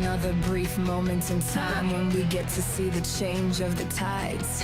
another brief moment in time when we get to see the change of the tides.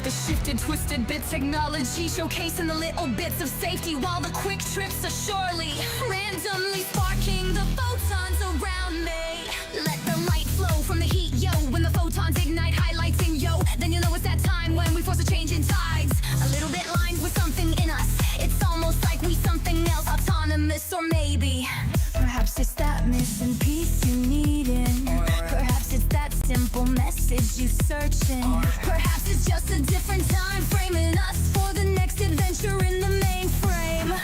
The shifted, twisted bit technology showcasing the little bits of safety, while the quick trips are surely randomly sparking the photons around me. Let the light flow from the heat, yo. When the photons ignite, highlighting, yo, then you know it's that time when we force a change in tides. A little bit lined with something in us. It's almost like we something else, autonomous, or maybe perhaps it's that missing piece you needin'. Perhaps it's that simple message you searching. Perhaps it's just a different time framing us for the next adventure in the mainframe.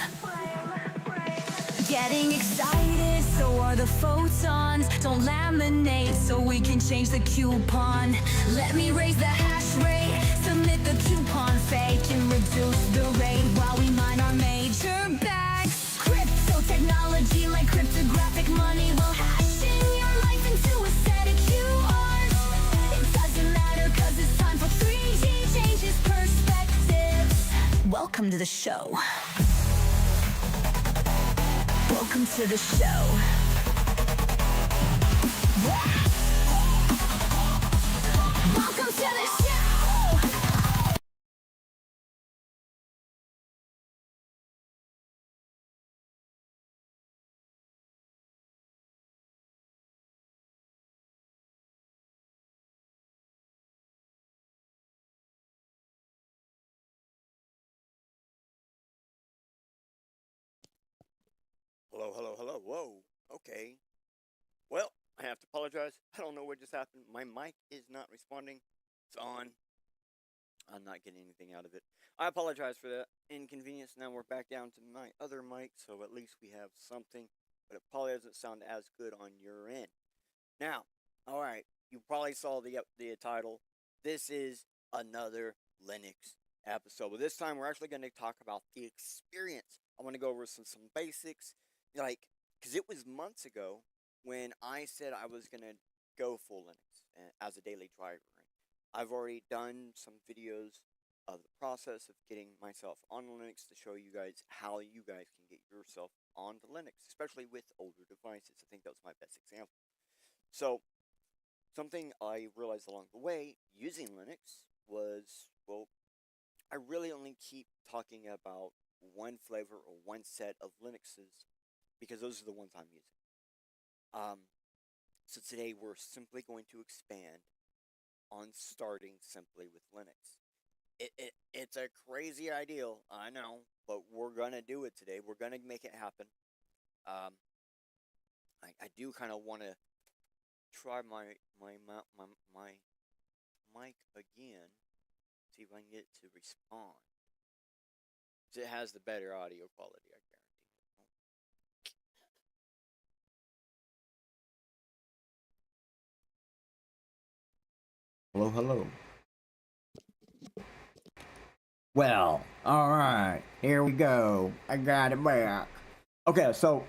Getting excited, so are the photons. Don't laminate so we can change the coupon. Let me raise the hash rate, submit the coupon fake, and reduce the rate while we mine our major bags. Crypto technology like cryptographic money will hash in your life into a set of QRs. It doesn't matter cause it's time for 3D changes perspectives. Welcome to the show. Welcome to the show. Welcome to the show. Hello, hello, hello. Whoa. Okay. Well, I have to apologize. I don't know what just happened. My mic is not responding. It's on. I'm not getting anything out of it. I apologize for that inconvenience. Now we're back down to my other mic, so at least we have something. But it probably doesn't sound as good on your end. Now, all right. You probably saw the title. This is another Linux episode. But this time we're actually going to talk about the experience. I want to go over some basics. Like, because it was months ago when I said I was going to go full Linux as a daily driver. I've already done some videos of the process of getting myself on Linux to show you guys how you guys can get yourself onto Linux, especially with older devices. I think that was my best example. So, something I realized along the way using Linux was, well, I really only keep talking about one flavor or one set of Linuxes because those are the ones I'm using. So today we're simply going to expand on starting simply with Linux. It's a crazy ideal, I know, but we're gonna do it today. We're gonna make it happen. I do kind of want to try my mic again, see if I can get it to respond. It has the better audio quality, I guarantee. Hello, hello. Well, alright, here we go. I got it back. Okay, so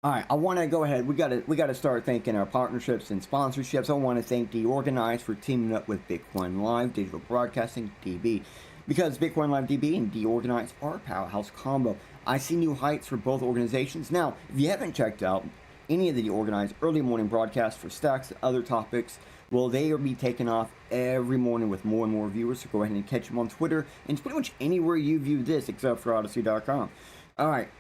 alright, I want to go ahead. We gotta start thanking our partnerships and sponsorships. I want to thank Deorganize for teaming up with Bitcoin Live Digital Broadcasting DB. Because Bitcoin Live DB and Deorganize are a powerhouse combo. I see new heights for both organizations. Now, if you haven't checked out any of the Deorganize early morning broadcasts for stacks and other topics, well, they will be taking off every morning with more and more viewers. So go ahead and catch them on Twitter and pretty much anywhere you view this except for Odyssey.com. Alright.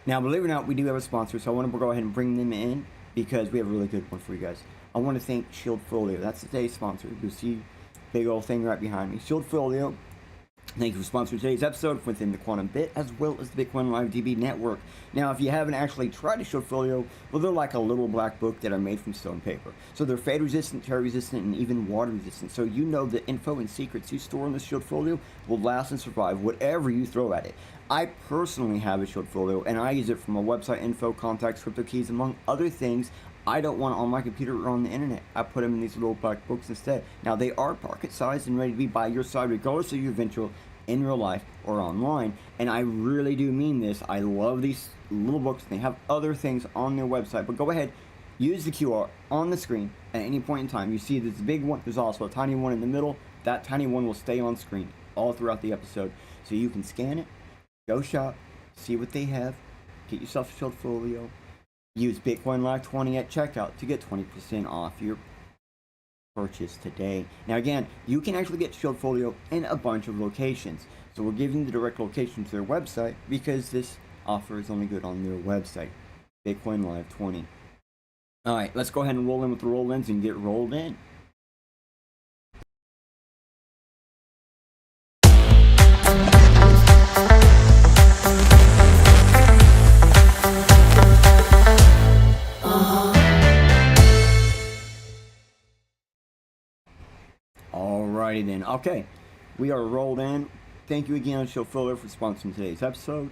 Now, believe it or not, we do have a sponsor, so I want to go ahead and bring them in because we have a really good one for you guys. I want to thank Shieldfolio. That's today's sponsor. You see big old thing right behind me. Shieldfolio, thank you for sponsoring today's episode within the Quantum Bit as well as the Bitcoin Live DB network. Now, if you haven't actually tried a Shieldfolio, well, they're like a little black book that are made from stone paper. So they're fade resistant, tear resistant, and even water resistant. So you know the info and secrets you store in this Shieldfolio will last and survive whatever you throw at it. I personally have a Shieldfolio, and I use it for my website info, contacts, crypto keys, among other things. I don't want it on my computer or on the internet. I put them in these little black books instead. Now, they are pocket sized and ready to be by your side regardless of your eventual in real life or online, and I really do mean this. I love these little books. They have other things on their website, but go ahead, use the QR on the screen at any point in time. You see this big one, there's also a tiny one in the middle. That tiny one will stay on screen all throughout the episode, so you can scan it, go shop, see what they have, get yourself a Shieldfolio, Use Bitcoin Live 20 at checkout to get 20% off your purchase today. Now again, you can actually get Shieldfolio in a bunch of locations. So we're giving the direct location to their website because this offer is only good on their website. Bitcoin Live 20. Alright, let's go ahead and roll in with the roll-ins and get rolled in. Alrighty then. Okay, we are rolled in. Thank you again, Shieldfolio, for sponsoring today's episode.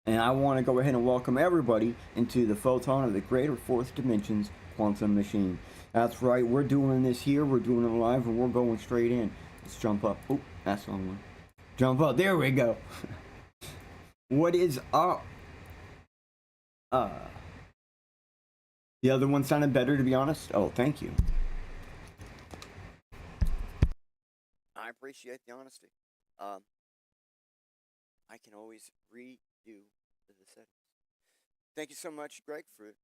And I want to go ahead and welcome everybody into the photon of the greater fourth dimensions quantum machine. That's right, we're doing this here, we're doing it live, and we're going straight in. Let's jump up. Oh, that's the wrong one. Jump up, there we go. What is up? The other one sounded better, to be honest. Oh, thank you. I appreciate the honesty. I can always redo the settings. Thank you so much, Greg, for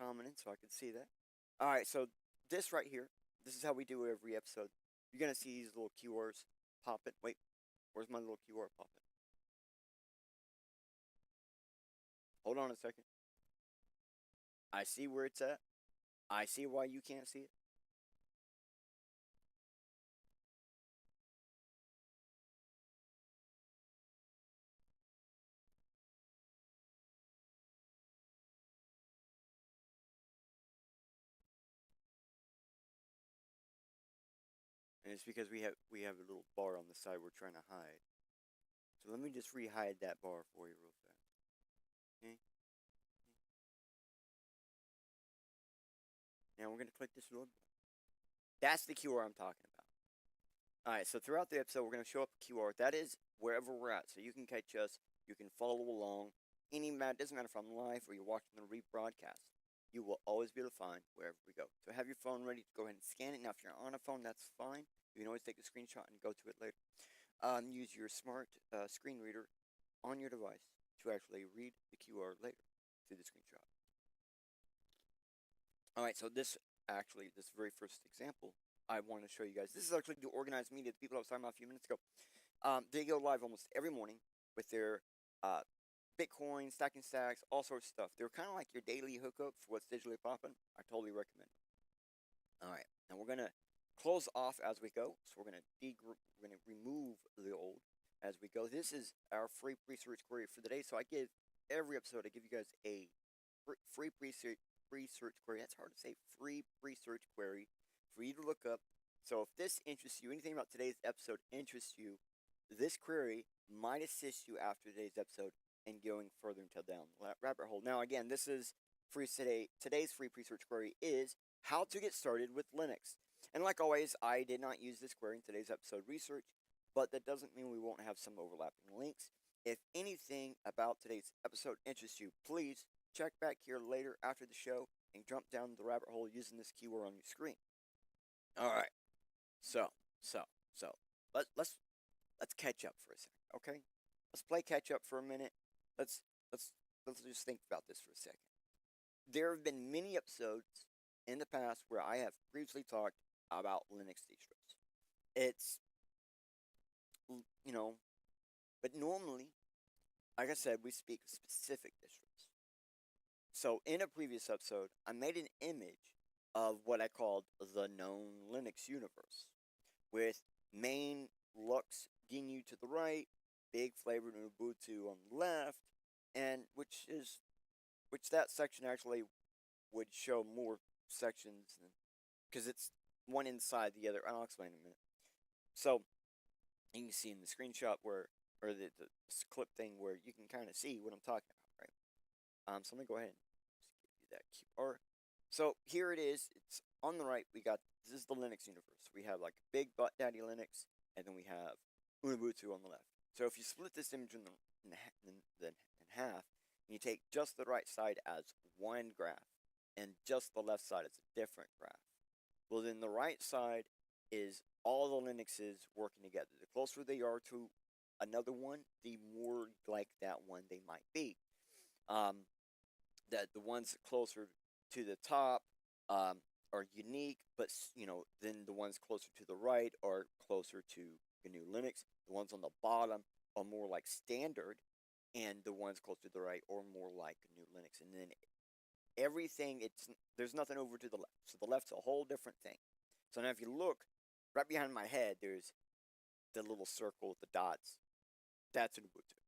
commenting so I could see that. Alright, so this right here, this is how we do every episode. You're going to see these little QRs popping. Wait, where's my little QR popping? Hold on a second. I see where it's at. I see why you can't see it. And it's because we have a little bar on the side we're trying to hide. So let me just re-hide that bar for you real fast. Okay? Now we're going to click this little button. That's the QR I'm talking about. Alright, so throughout the episode we're going to show up a QR. That is wherever we're at. So you can catch us, you can follow along. Doesn't matter if I'm live or you're watching the rebroadcast. You will always be able to find wherever we go. So have your phone ready to go ahead and scan it. Now if you're on a phone, that's fine. You can always take a screenshot and go to it later. Use your smart screen reader on your device to actually read the QR later through the screenshot. Alright, so this very first example I want to show you guys. This is actually the organized media, the people I was talking about a few minutes ago. They go live almost every morning with their Bitcoin, stacking stacks, all sorts of stuff. They're kind of like your daily hookup for what's digitally popping. I totally recommend it. Alright, now we're going to close off as we go. So we're going to remove the old as we go. This is our free research query for the day. So I give every episode, I give you guys a free research query. That's hard to say. Free research query for you to look up. So if this interests you, anything about today's episode interests you, this query might assist you after today's episode and going further into down the rabbit hole. Now again, this is free today. Today's free research query is how to get started with Linux. And like always, I did not use this query in today's episode research, but that doesn't mean we won't have some overlapping links. If anything about today's episode interests you, please check back here later after the show and jump down the rabbit hole using this keyword on your screen. All right. So let's catch up for a second, okay? Let's play catch up for a minute. Let's just think about this for a second. There have been many episodes in the past where I have previously talked about Linux distros. It's, but normally, like I said, we speak specific distros. So in a previous episode, I made an image of what I called the known Linux universe, with main Lux GNU to the right, big flavored Ubuntu on the left, and which that section actually would show more sections because it's one inside the other. I'll explain in a minute. So you can see in the screenshot or the clip thing where you can kind of see what I'm talking about, right? So let me go ahead and just give you that QR. So here it is. It's on the right. This is the Linux universe. We have like big butt daddy Linux, and then we have Ubuntu on the left. So if you split this image in half, and you take just the right side as one graph, and just the left side as a different graph, well then the right side is all the Linuxes working together. The closer they are to another one, the more like that one they might be. that the ones closer to the top are unique, but then the ones closer to the right are closer to GNU Linux. The ones on the bottom are more like standard, and the ones closer to the right are more like GNU Linux. And then everything, there's nothing over to the left. So the left's a whole different thing. So now if you look right behind my head, there's the little circle with the dots. That's Ubuntu.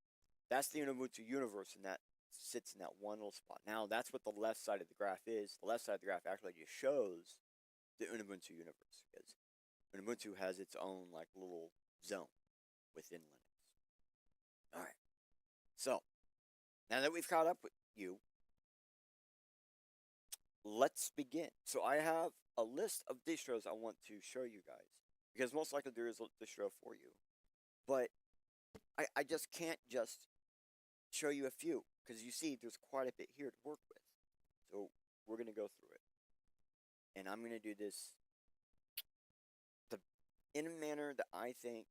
That's the Ubuntu universe, and that sits in that one little spot. Now that's what the left side of the graph is. The left side of the graph actually just shows the Ubuntu universe, because Ubuntu has its own like little zone within Linux. All right. So now that we've caught up with you, let's begin. So I have a list of distros I want to show you guys, because most likely there is a distro for you, but I just can't just show you a few, because you see there's quite a bit here to work with. So we're going to go through it, and I'm going to do this in a manner that I think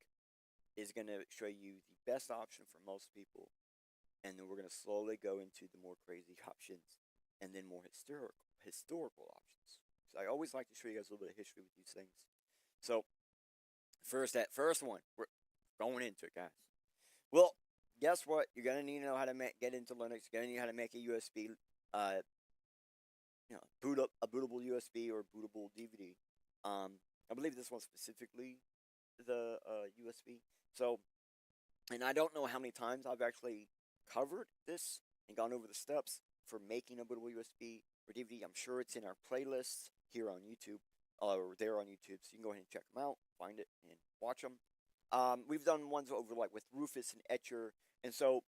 is going to show you the best option for most people, and then we're going to slowly go into the more crazy options, and then more historical options. So I always like to show you guys a little bit of history with these things. So that first one, we're going into it, guys. Well, guess what? You're gonna need to know how to get into Linux. You're gonna need how to make a USB, boot up a bootable USB or bootable DVD. I believe this one specifically, the USB. So, and I don't know how many times I've actually covered this and gone over the steps for making a bootable USB or DVD. I'm sure it's in our playlists here on YouTube, or there on YouTube, so you can go ahead and check them out, find it, and watch them. We've done ones over like with Rufus and Etcher, and so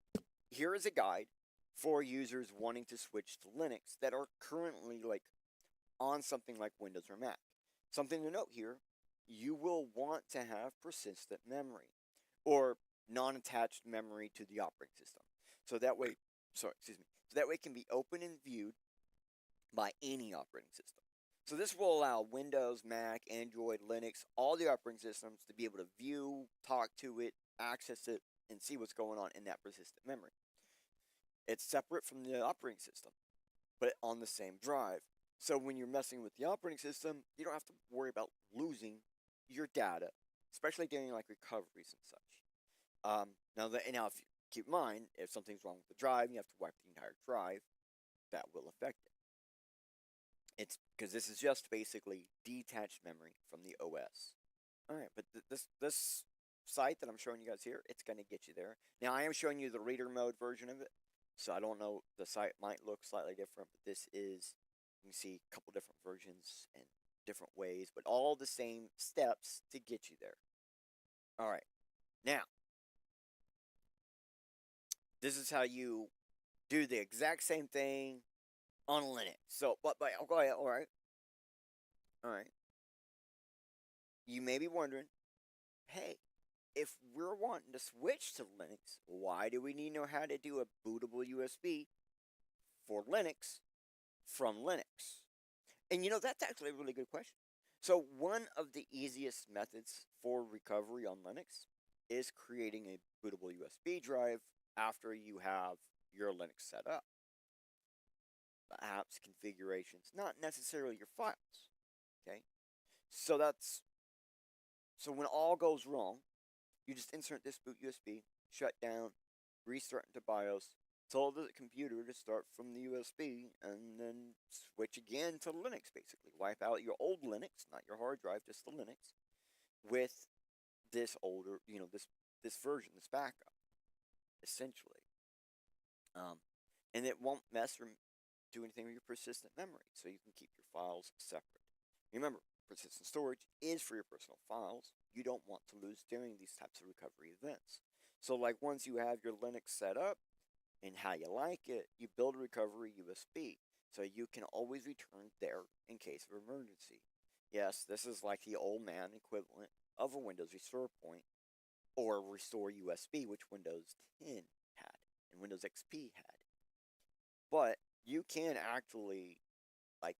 here is a guide for users wanting to switch to Linux that are currently like on something like Windows or Mac. Something to note here, you will want to have persistent memory or non-attached memory to the operating system. So that way, so that way it can be open and viewed by any operating system. So this will allow Windows, Mac, Android, Linux, all the operating systems to be able to view, talk to it, access it, and see what's going on in that persistent memory. It's separate from the operating system, but on the same drive. So when you're messing with the operating system, you don't have to worry about losing your data, especially during like recoveries and such. Now if you keep in mind, if something's wrong with the drive, you have to wipe the entire drive, that will affect it. It's because this is just basically detached memory from the OS. All right, but this site that I'm showing you guys here, it's going to get you there. Now, I am showing you the reader mode version of it, so I don't know, the site might look slightly different, but this is, you can see a couple different versions and different ways, but all the same steps to get you there. All right, now, this is how you do the exact same thing on Linux. So, but go ahead, all right. You may be wondering, hey, if we're wanting to switch to Linux, why do we need to know how to do a bootable USB for Linux from Linux? And that's actually a really good question. So one of the easiest methods for recovery on Linux is creating a bootable USB drive after you have your Linux set up. The apps, configurations, not necessarily your files. Okay? So when all goes wrong, you just insert this boot USB, shut down, restart into BIOS, tell the computer to start from the USB, and then switch again to Linux, basically. Wipe out your old Linux, not your hard drive, just the Linux, with this older, this version, this backup, essentially. And it won't mess or do anything with your persistent memory, so you can keep your files separate. Remember, persistent storage is for your personal files. You don't want to lose during these types of recovery events. So like once you have your Linux set up and how you like it, you build a recovery USB, so you can always return there in case of emergency. Yes, this is like the old man equivalent of a Windows restore point or restore USB, which Windows 10 had and Windows XP had. But you can actually,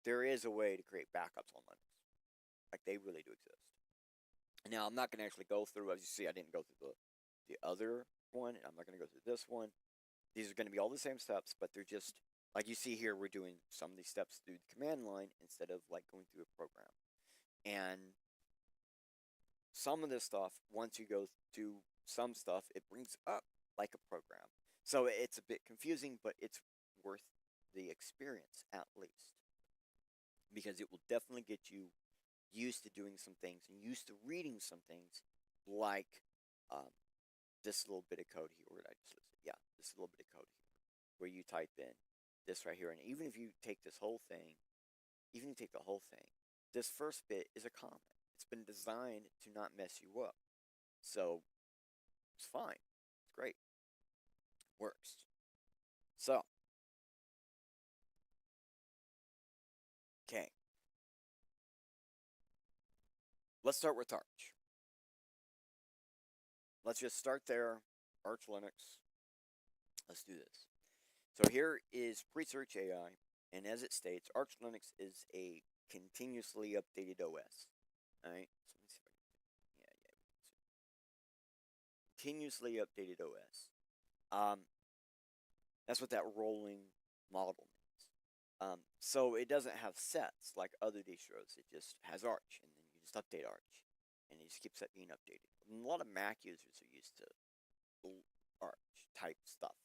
there is a way to create backups on Linux. They really do exist. Now, I'm not going to actually go through, as you see, I didn't go through the other one, and I'm not going to go through this one. These are going to be all the same steps, but they're just, Like you see here, we're doing some of these steps through the command line instead of like going through a program. And some of this stuff, once you go through some stuff, it brings up like a program. So it's a bit confusing, but it's worth the experience at least. Because it will definitely get you used to doing some things and used to reading some things like um, this little bit of code here. Where did I just list it? Yeah, this little bit of code here where you type in this right here. And even if you take this whole thing, even if you take the whole thing, this first bit is a comment. It's been designed to not mess you up. So it's fine. It's great. Works. So, okay. Let's start with Arch. Let's just start there. Arch Linux. Let's do this. So here is Pre-Search AI, and as it states, Arch Linux is a continuously updated OS. Alright, so let me see if I can, yeah, continuously updated OS. That's what that rolling model means. So it doesn't have sets like other distros. It just has Arch, and then you just update Arch, and it just keeps that being updated. And a lot of Mac users are used to Arch type stuff.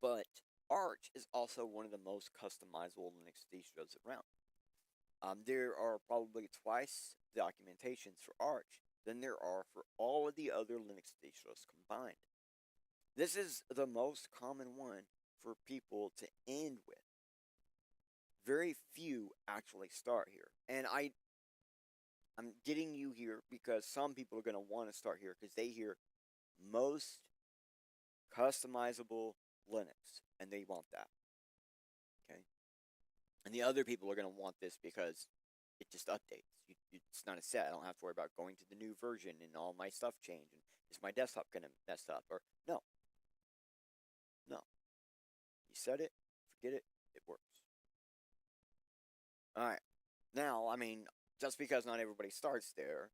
But Arch is also one of the most customizable Linux distros around. There are probably twice the documentations for Arch than there are for all of the other Linux distros combined. This is the most common one for people to end with. Very few actually start here. And I'm getting you here because some people are going to want to start here because they hear most customizable Linux and they want that. Okay? And the other people are going to want this because it just updates. It's not a set. I don't have to worry about going to the new version and all my stuff change. And is my desktop going to mess up? Or no. No. You set it, forget it, it works. Alright. Now, I mean, just because not everybody starts there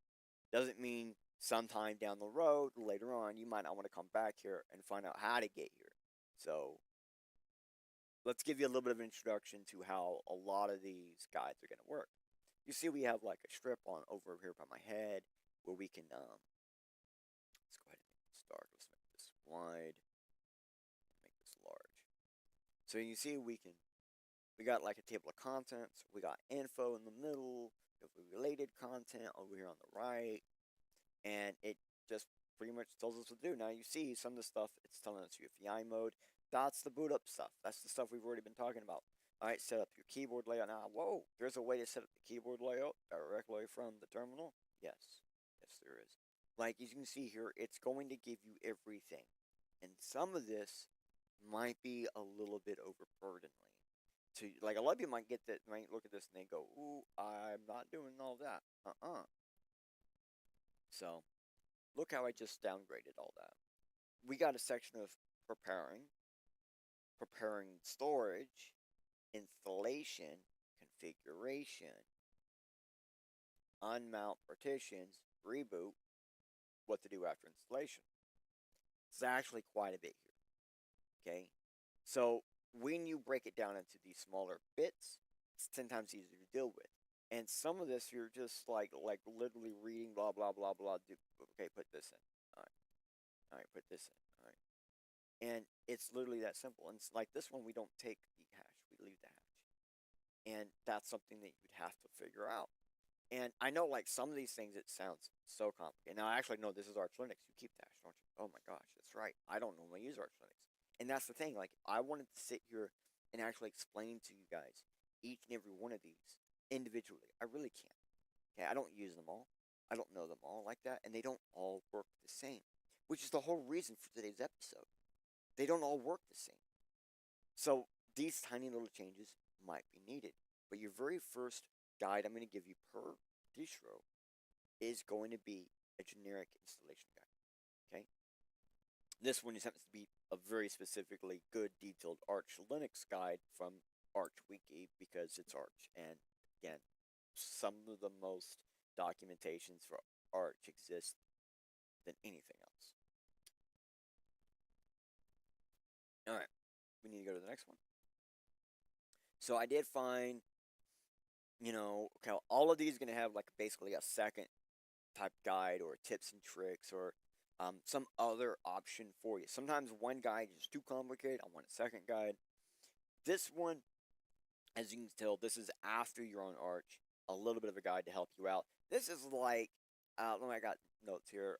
doesn't mean sometime down the road, later on, you might not want to come back here and find out how to get here. So, let's give you a little bit of an introduction to how a lot of these guides are going to work. You see we have like a strip on over here by my head where we can, let's go ahead and make this dark. Let's make this wide, make this large. So you see we got like a table of contents, we got info in the middle, we have related content over here on the right, and it just pretty much tells us what to do. Now you see some of the stuff, it's telling us UEFI mode, that's the boot up stuff, that's the stuff we've already been talking about. Alright, set up your keyboard layout. Now, whoa, there's a way to set up the keyboard layout directly from the terminal. Yes, yes there is. Like you can see here, it's going to give you everything. And some of this might be a little bit overburdeningly. Like a lot of people might look at this and they go, ooh, I'm not doing all that. So, look how I just downgraded all that. We got a section of preparing storage, installation, configuration, unmount partitions, reboot, what to do after installation. It's actually quite a bit here. Okay? So when you break it down into these smaller bits, it's 10 times easier to deal with. And some of this you're just like literally reading blah blah blah blah. Okay, put this in. Alright, put this in. Alright. And it's literally that simple. And it's like this one, we don't take the hash, we leave the hash. And that's something that you'd have to figure out. And I know, like, some of these things, it sounds so complicated. Now, I actually know this is Arch Linux. You keep the hash, don't you? Oh my gosh, that's right. I don't normally use Arch Linux. And that's the thing. Like, I wanted to sit here and actually explain to you guys each and every one of these individually. I really can't. Okay, I don't use them all. I don't know them all like that. And they don't all work the same. Which is the whole reason for today's episode. They don't all work the same. So these tiny little changes might be needed. But your very first guide I'm going to give you per distro is going to be a generic installation guide. Okay? This one happens to be a very specifically good detailed Arch Linux guide from Arch Wiki because it's Arch. And again, some of the most documentations for Arch exist than anything else. Alright, we need to go to the next one. So I did find, okay, all of these are going to have like basically a second type guide or tips and tricks or some other option for you. Sometimes one guide is too complicated. I want a second guide. This one, as you can tell, this is after you're on Arch. A little bit of a guide to help you out. This is like, I got notes here.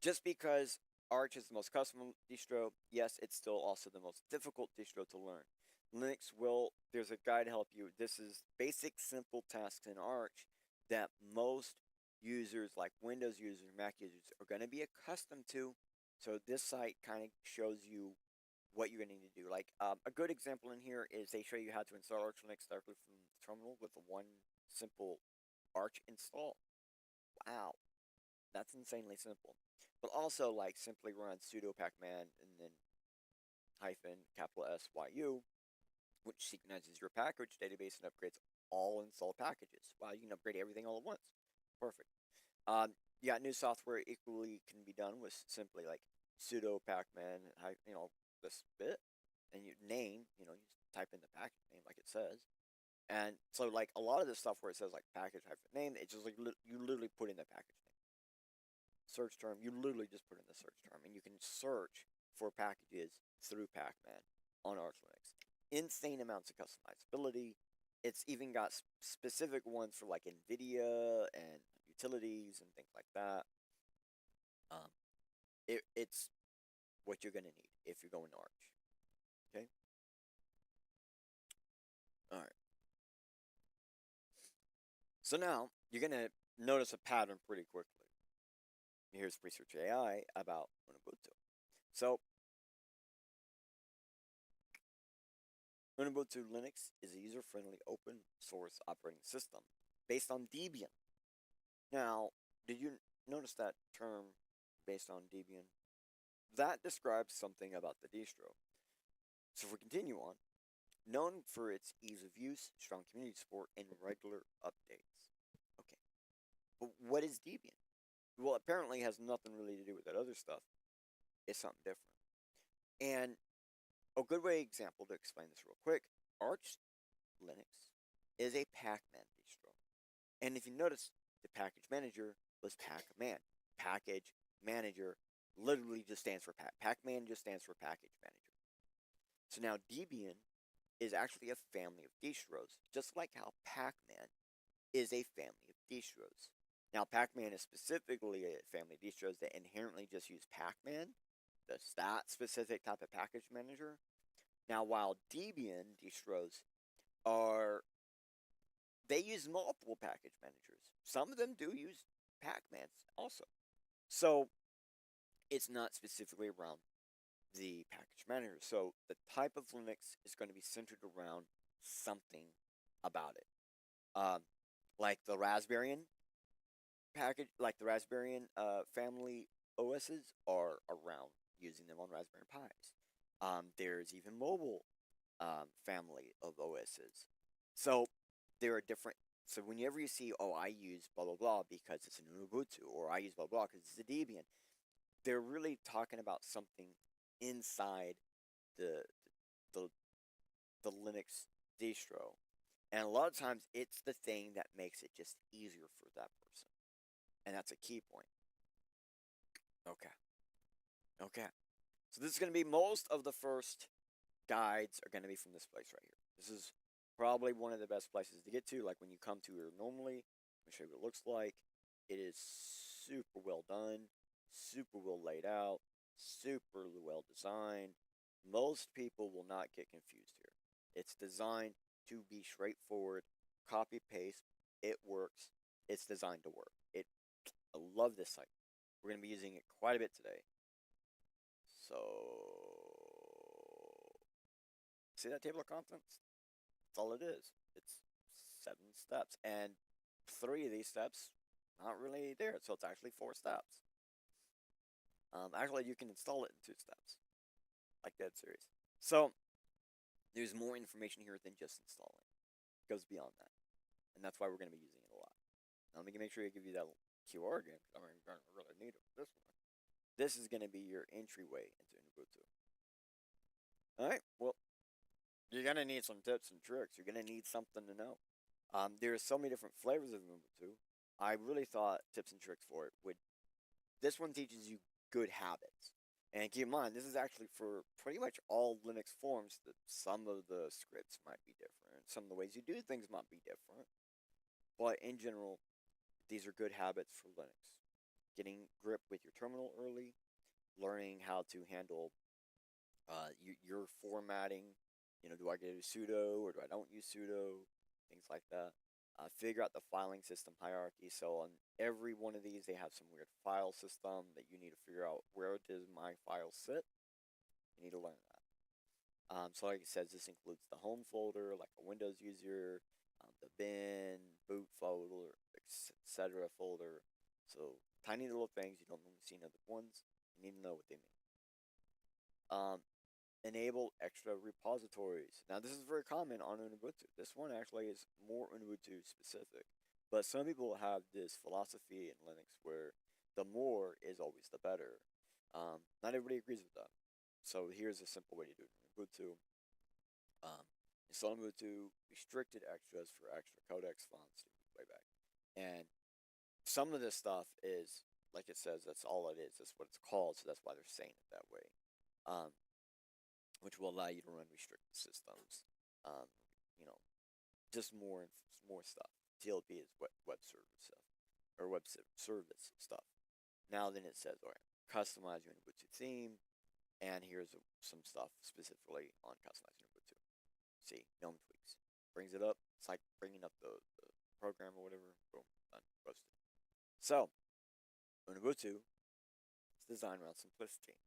Just because Arch is the most custom distro, yes, it's still also the most difficult distro to learn. Linux there's a guide to help you. This is basic, simple tasks in Arch that most users, like Windows users, Mac users, are going to be accustomed to. So this site kind of shows you what you're going to need to do. Like a good example in here is they show you how to install Arch Linux directly from the terminal with a one simple Arch install. Wow, that's insanely simple. But also like simply run sudo pacman and then hyphen $SYU, which synchronizes your package database and upgrades all installed packages. Wow, you can upgrade everything all at once. Perfect. You got new software equally can be done with simply like sudo pacman, this bit, and you name, you just type in the package name like it says. And so like a lot of this stuff where it says like package hyphen name, it's just like you literally put in the package name. Search term, you literally just put in the search term, and you can search for packages through Pacman on Arch Linux. Insane amounts of customizability. It's even got specific ones for like NVIDIA and utilities and things like that. It's what you're going to need if you're going to Arch. Okay? Alright. So now, you're going to notice a pattern pretty quickly. Here's Research AI about Ubuntu. So, Ubuntu Linux is a user-friendly open source operating system based on Debian. Now, did you notice that term based on Debian? That describes something about the distro. So if we continue on, known for its ease of use, strong community support, and regular updates. Okay, but what is Debian? Well, apparently it has nothing really to do with that other stuff. It's something different. And a good example to explain this real quick, Arch Linux is a Pacman distro. And if you notice, the package manager was Pacman. Package manager literally just stands for Pacman just stands for package manager. So now Debian is actually a family of distros, just like how Pacman is a family of distros. Now, Pacman is specifically a family of distros that inherently just use Pacman, that specific type of package manager. Now, while Debian distros they use multiple package managers. Some of them do use Pacmans also. So, it's not specifically around the package manager. So, the type of Linux is going to be centered around something about it. Like the Raspberry package, like the Raspberry family OSs are around using them on Raspberry Pis. There's even mobile family of OSs. So there are different. So whenever you see, I use blah blah blah because it's an Ubuntu, or I use blah blah because it's a Debian, they're really talking about something inside the Linux distro. And a lot of times it's the thing that makes it just easier for that person. And that's a key point. Okay. So this is going to be most of the first guides are going to be from this place right here. This is probably one of the best places to get to. Like when you come to here normally, let me show you what it looks like. It is super well done, super well laid out, super well designed. Most people will not get confused here. It's designed to be straightforward, copy paste. It works. It's designed to work. I love this site. We're going to be using it quite a bit today. So, see that table of contents? That's all it is. It's 7 steps, and 3 of these steps not really there, so it's actually 4 steps. Actually, you can install it in 2 steps, like that series. So, there's more information here than just installing. It goes beyond that, and that's why we're going to be using it a lot. Now, let me make sure I give you that QR again, because I'm going to really need it for this one. this is going to be your entryway into Ubuntu. All right, well, you're going to need some tips and tricks. You're going to need something to know. There's so many different flavors of Ubuntu. I really thought tips and tricks for it would. This one teaches you good habits. And keep in mind, this is actually for pretty much all Linux forms. That some of the scripts might be different. Some of the ways you do things might be different. But in general, these are good habits for Linux. Getting grip with your terminal early, learning how to handle your formatting. Do I get a sudo or do I don't use sudo? Things like that. Figure out the filing system hierarchy. So on every one of these, they have some weird file system that you need to figure out where does my file sit. You need to learn that. So like it says, this includes the home folder, like a Windows user, the bin, boot folder, etc. folder. So tiny little things you don't normally see in other ones. You need to know what they mean. Enable extra repositories. Now this is very common on Ubuntu. This one actually is more Ubuntu specific, but some people have this philosophy in Linux where the more is always the better. Not everybody agrees with that. So here's a simple way to do it in Ubuntu. Install Ubuntu restricted extras for extra codecs fonts playback. And some of this stuff is, like it says, that's all it is. That's what it's called, so that's why they're saying it that way. Which will allow you to run restricted systems. Just more stuff. TLP is web service stuff, or web service stuff. Now then it says, all right, customize your Ubuntu theme, and here's some stuff specifically on customizing Ubuntu. See, GNOME tweaks. Brings it up. It's like bringing up the program or whatever. Boom, done, roasted. So, Ubuntu is designed around simplicity.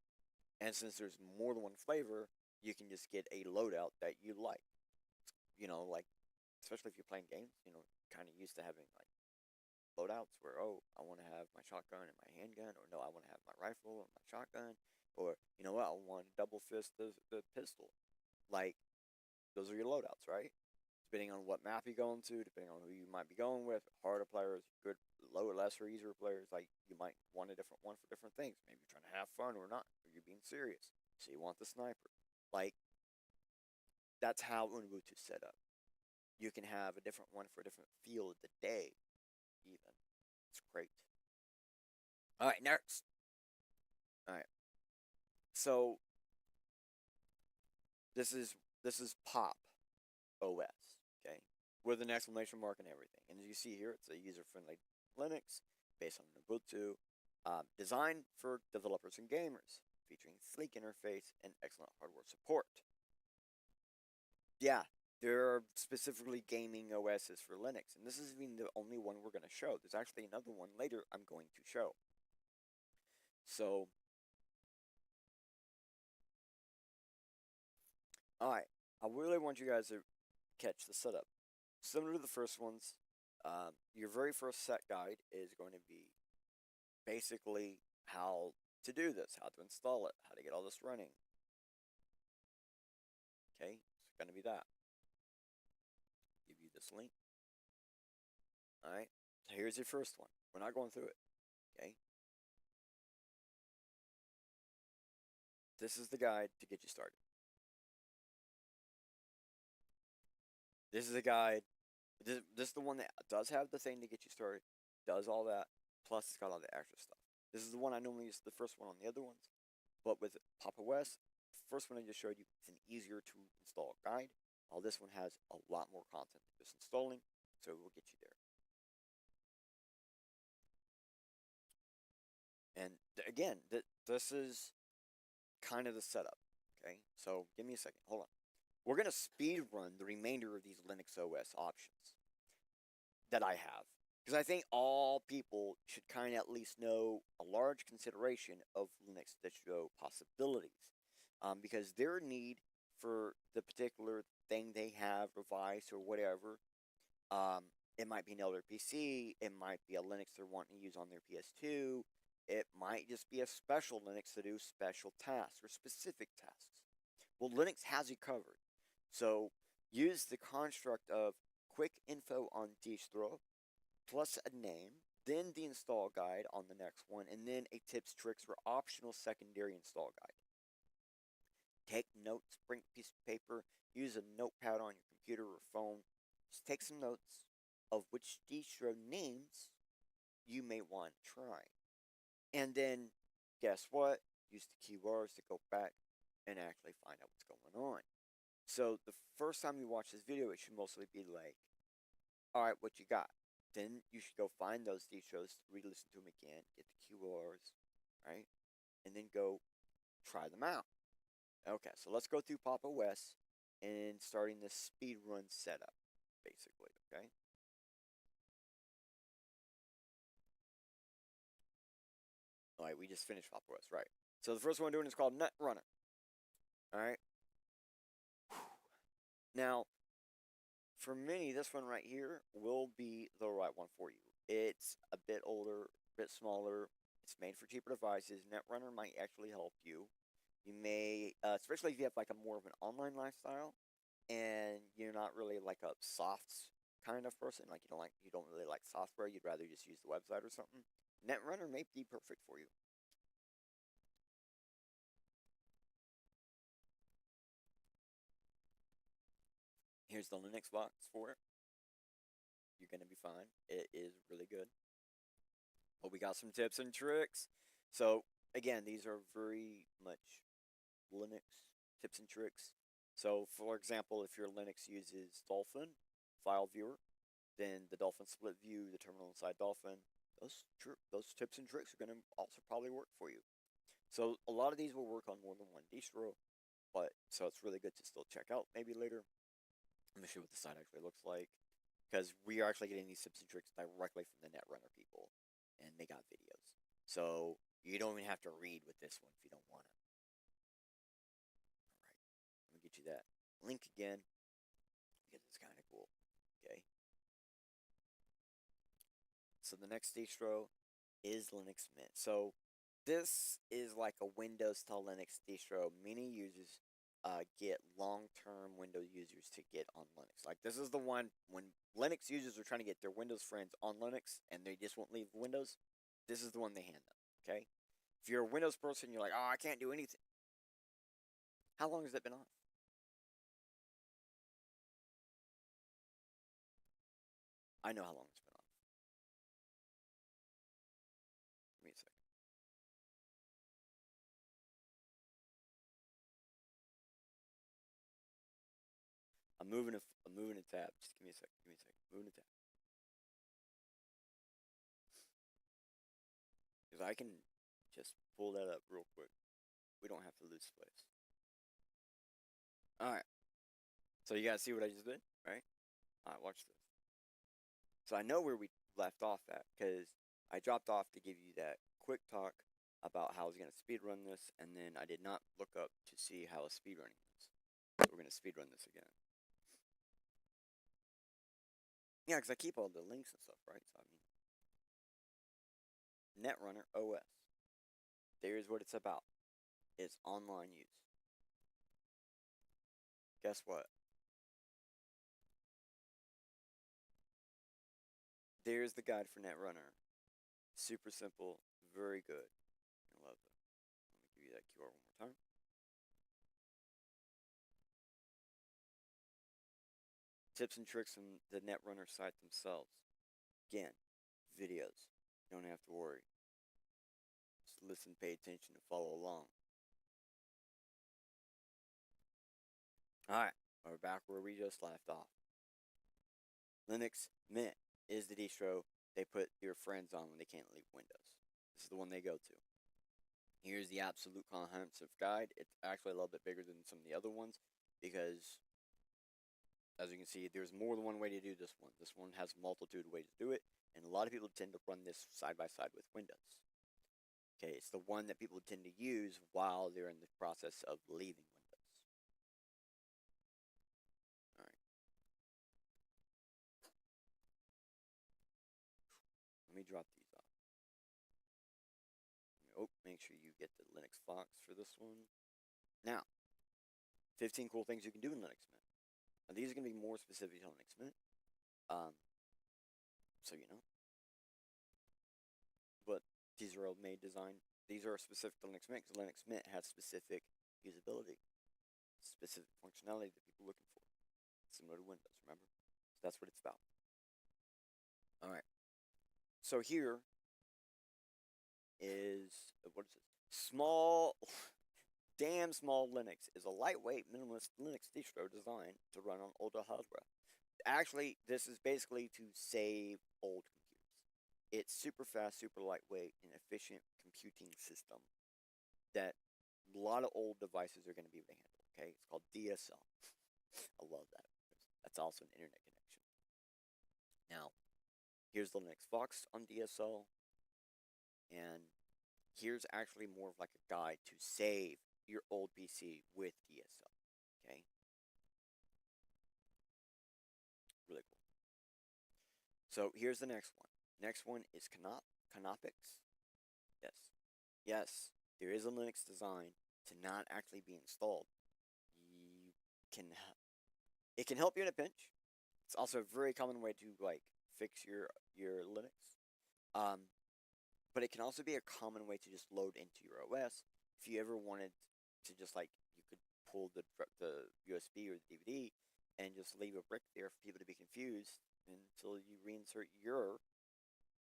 And since there's more than one flavor, you can just get a loadout that you like. Like, especially if you're playing games, kind of used to having, like, loadouts where, I want to have my shotgun and my handgun, or no, I want to have my rifle and my shotgun, or, you know what, I want to double fist the pistol. Like, those are your loadouts, right? Depending on what map you're going to, depending on who you might be going with, harder players, good, lower, lesser, easier players, like, you might want a different one for different things. Maybe you're trying to have fun or not, or you're being serious. So you want the sniper. Like, that's how Ubuntu's set up. You can have a different one for a different feel of the day, even. It's great. All right, next. All right. So this is Pop OS, okay, with an exclamation mark and everything. And as you see here, it's a user-friendly Linux based on Ubuntu, designed for developers and gamers, featuring sleek interface and excellent hardware support. Yeah, there are specifically gaming OSs for Linux, and this isn't even the only one we're going to show. There's actually another one later I'm going to show. So, alright, I really want you guys to catch the setup. Similar to the first ones, your very first set guide is going to be basically how to do this, how to install it, how to get all this running. Okay, it's going to be that. Give you this link. Alright, so here's your first one. We're not going through it. Okay. This is the guide to get you started. This is a guide. This is the one that does have the thing to get you started, does all that, plus it's got all the extra stuff. This is the one I normally use, the first one on the other ones, but with Pop OS, the first one I just showed you, it's an easier to install guide, while this one has a lot more content just installing, so it will get you there. And again, this is kind of the setup, okay? So give me a second, hold on. We're going to speed run the remainder of these Linux OS options that I have, because I think all people should kind of at least know a large consideration of Linux distro possibilities, because their need for the particular thing they have, device or whatever, it might be an older PC, it might be a Linux they're wanting to use on their PS2, it might just be a special Linux to do special tasks or specific tasks. Well, Linux has you covered. So use the construct of quick info on distro plus a name then the install guide on the next one, and then a tips, tricks, or optional secondary install guide. Take notes, bring a piece of paper, use a notepad on your computer or phone. Just take some notes of which distro names you may want to try. And then, guess what? Use the keywords to go back and actually find out what's going on. So the first time you watch this video, it should mostly be like, alright, what you got? Then you should go find those distros, re-listen to them again, get the keywords, right? And then go try them out. Okay, so let's go through Pop! OS and starting the speed run setup, basically, okay? Alright, we just finished Pop! OS, right? So the first one we're doing is called Netrunner. Alright? Now, for many, this one right here will be the right one for you. It's a bit older, a bit smaller. It's made for cheaper devices. Netrunner might actually help you. You may, especially if you have like a more of an online lifestyle, and you're not really like a soft kind of person. Like you don't really like software. You'd rather just use the website or something. Netrunner may be perfect for you. Here's the Linux box for it. You're gonna be fine. It is really good. But we got some tips and tricks. So again, these are very much Linux tips and tricks. So for example, if your Linux uses Dolphin file viewer, then the Dolphin split view, the terminal inside Dolphin, those tips and tricks are going to also probably work for you. So a lot of these will work on more than one distro, but so it's really good to still check out maybe later. Let me show you what the site actually looks like, because we are actually getting these tips and tricks directly from the Netrunner people, and they got videos. So you don't even have to read with this one if you don't want to. Alright, let me get you that link again, because it's kind of cool. Okay. So the next distro is Linux Mint. So this is like a Windows to Linux distro. Many users get long-term Windows users to get on Linux. Like this is the one when Linux users are trying to get their Windows friends on Linux and they just won't leave Windows. This is the one they hand them. Okay. If you're a Windows person, you're like, oh, I can't do anything. How long has that been off? I know how long it's been off. Give me a second. I'm moving a tab. Just give me a second. Give me a second. Moving a tab. Because I can just pull that up real quick. We don't have to lose space. Alright. So you guys see what I just did? Right? Alright, watch this. So I know where we left off at, because I dropped off to give you that quick talk about how I was going to speedrun this, and then I did not look up to see how speedrunning is. So we're going to speedrun this again. Yeah, because I keep all the links and stuff, right? So I mean, Netrunner OS. There's what it's about. It's online use. Guess what? There's the guide for Netrunner. Super simple, very good. I love it. Let me give you that QR one more time. Tips and tricks from the Netrunner site themselves. Again, videos. You don't have to worry. Just listen, pay attention, and follow along. Alright, we're back where we just left off. Linux Mint is the distro they put your friends on when they can't leave Windows. This is the one they go to. Here's the absolute comprehensive guide. It's actually a little bit bigger than some of the other ones because, as you can see, there's more than one way to do this one. This one has a multitude of ways to do it, and a lot of people tend to run this side by side with Windows. Okay, it's the one that people tend to use while they're in the process of leaving Windows. Alright. Let me drop these off. Oh, make sure you get the Linux Fox for this one. Now, 15 cool things you can do in Linux Mint. Now, these are going to be more specific to Linux Mint. So you know. These are all made design. These are specific to Linux Mint because Linux Mint has specific usability, specific functionality that people are looking for, similar to Windows. Remember, so that's what it's about. All right. So here is what is it? Small, damn small Linux is a lightweight, minimalist Linux distro designed to run on older hardware. Actually, this is basically to save old computers. It's super fast, super lightweight, and efficient computing system that a lot of old devices are going to be able to handle. Okay, it's called DSL. I love that. That's also an internet connection. Now, here's the Linux Fox on DSL, and here's actually more of like a guide to save your old PC with DSL. Okay, really cool. So here's the next one. Next one is Canopix. Yes, yes, there is a Linux design to not actually be installed. You can, it can help you in a pinch. It's also a very common way to like fix your Linux. But it can also be a common way to just load into your OS. If you ever wanted to just like, you could pull the USB or the DVD and just leave a brick there for people to be confused until you reinsert your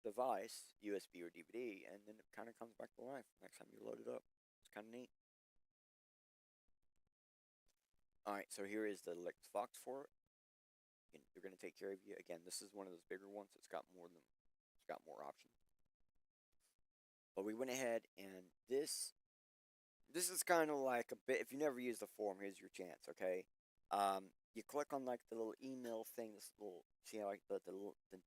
device, USB or DVD, and then it kind of comes back to life next time you load it up. It's kind of neat. Alright, so here is the Linux Fox for it. They're going to take care of you. Again, this is one of those bigger ones. It's got more options. But we went ahead and this is kind of like a bit, if you never used the forum, here's your chance, okay? You click on like the little email thing, this little, see how like the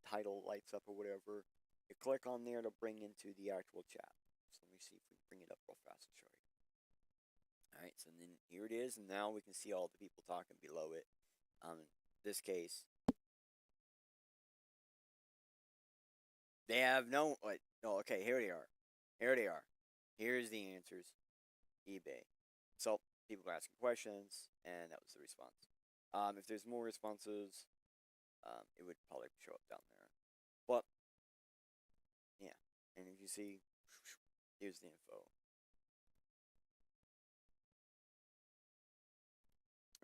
title lights up or whatever. You click on there to bring into the actual chat. So let me see if we can bring it up real fast and show you. Alright, so then here it is, and now we can see all the people talking below it. In this case, they have no, like, no, okay, here they are. Here they are. Here's the answers. eBay. So, people are asking questions, and that was the response. If there's more responses, it would probably show up down there. But, yeah. And if you see, here's the info.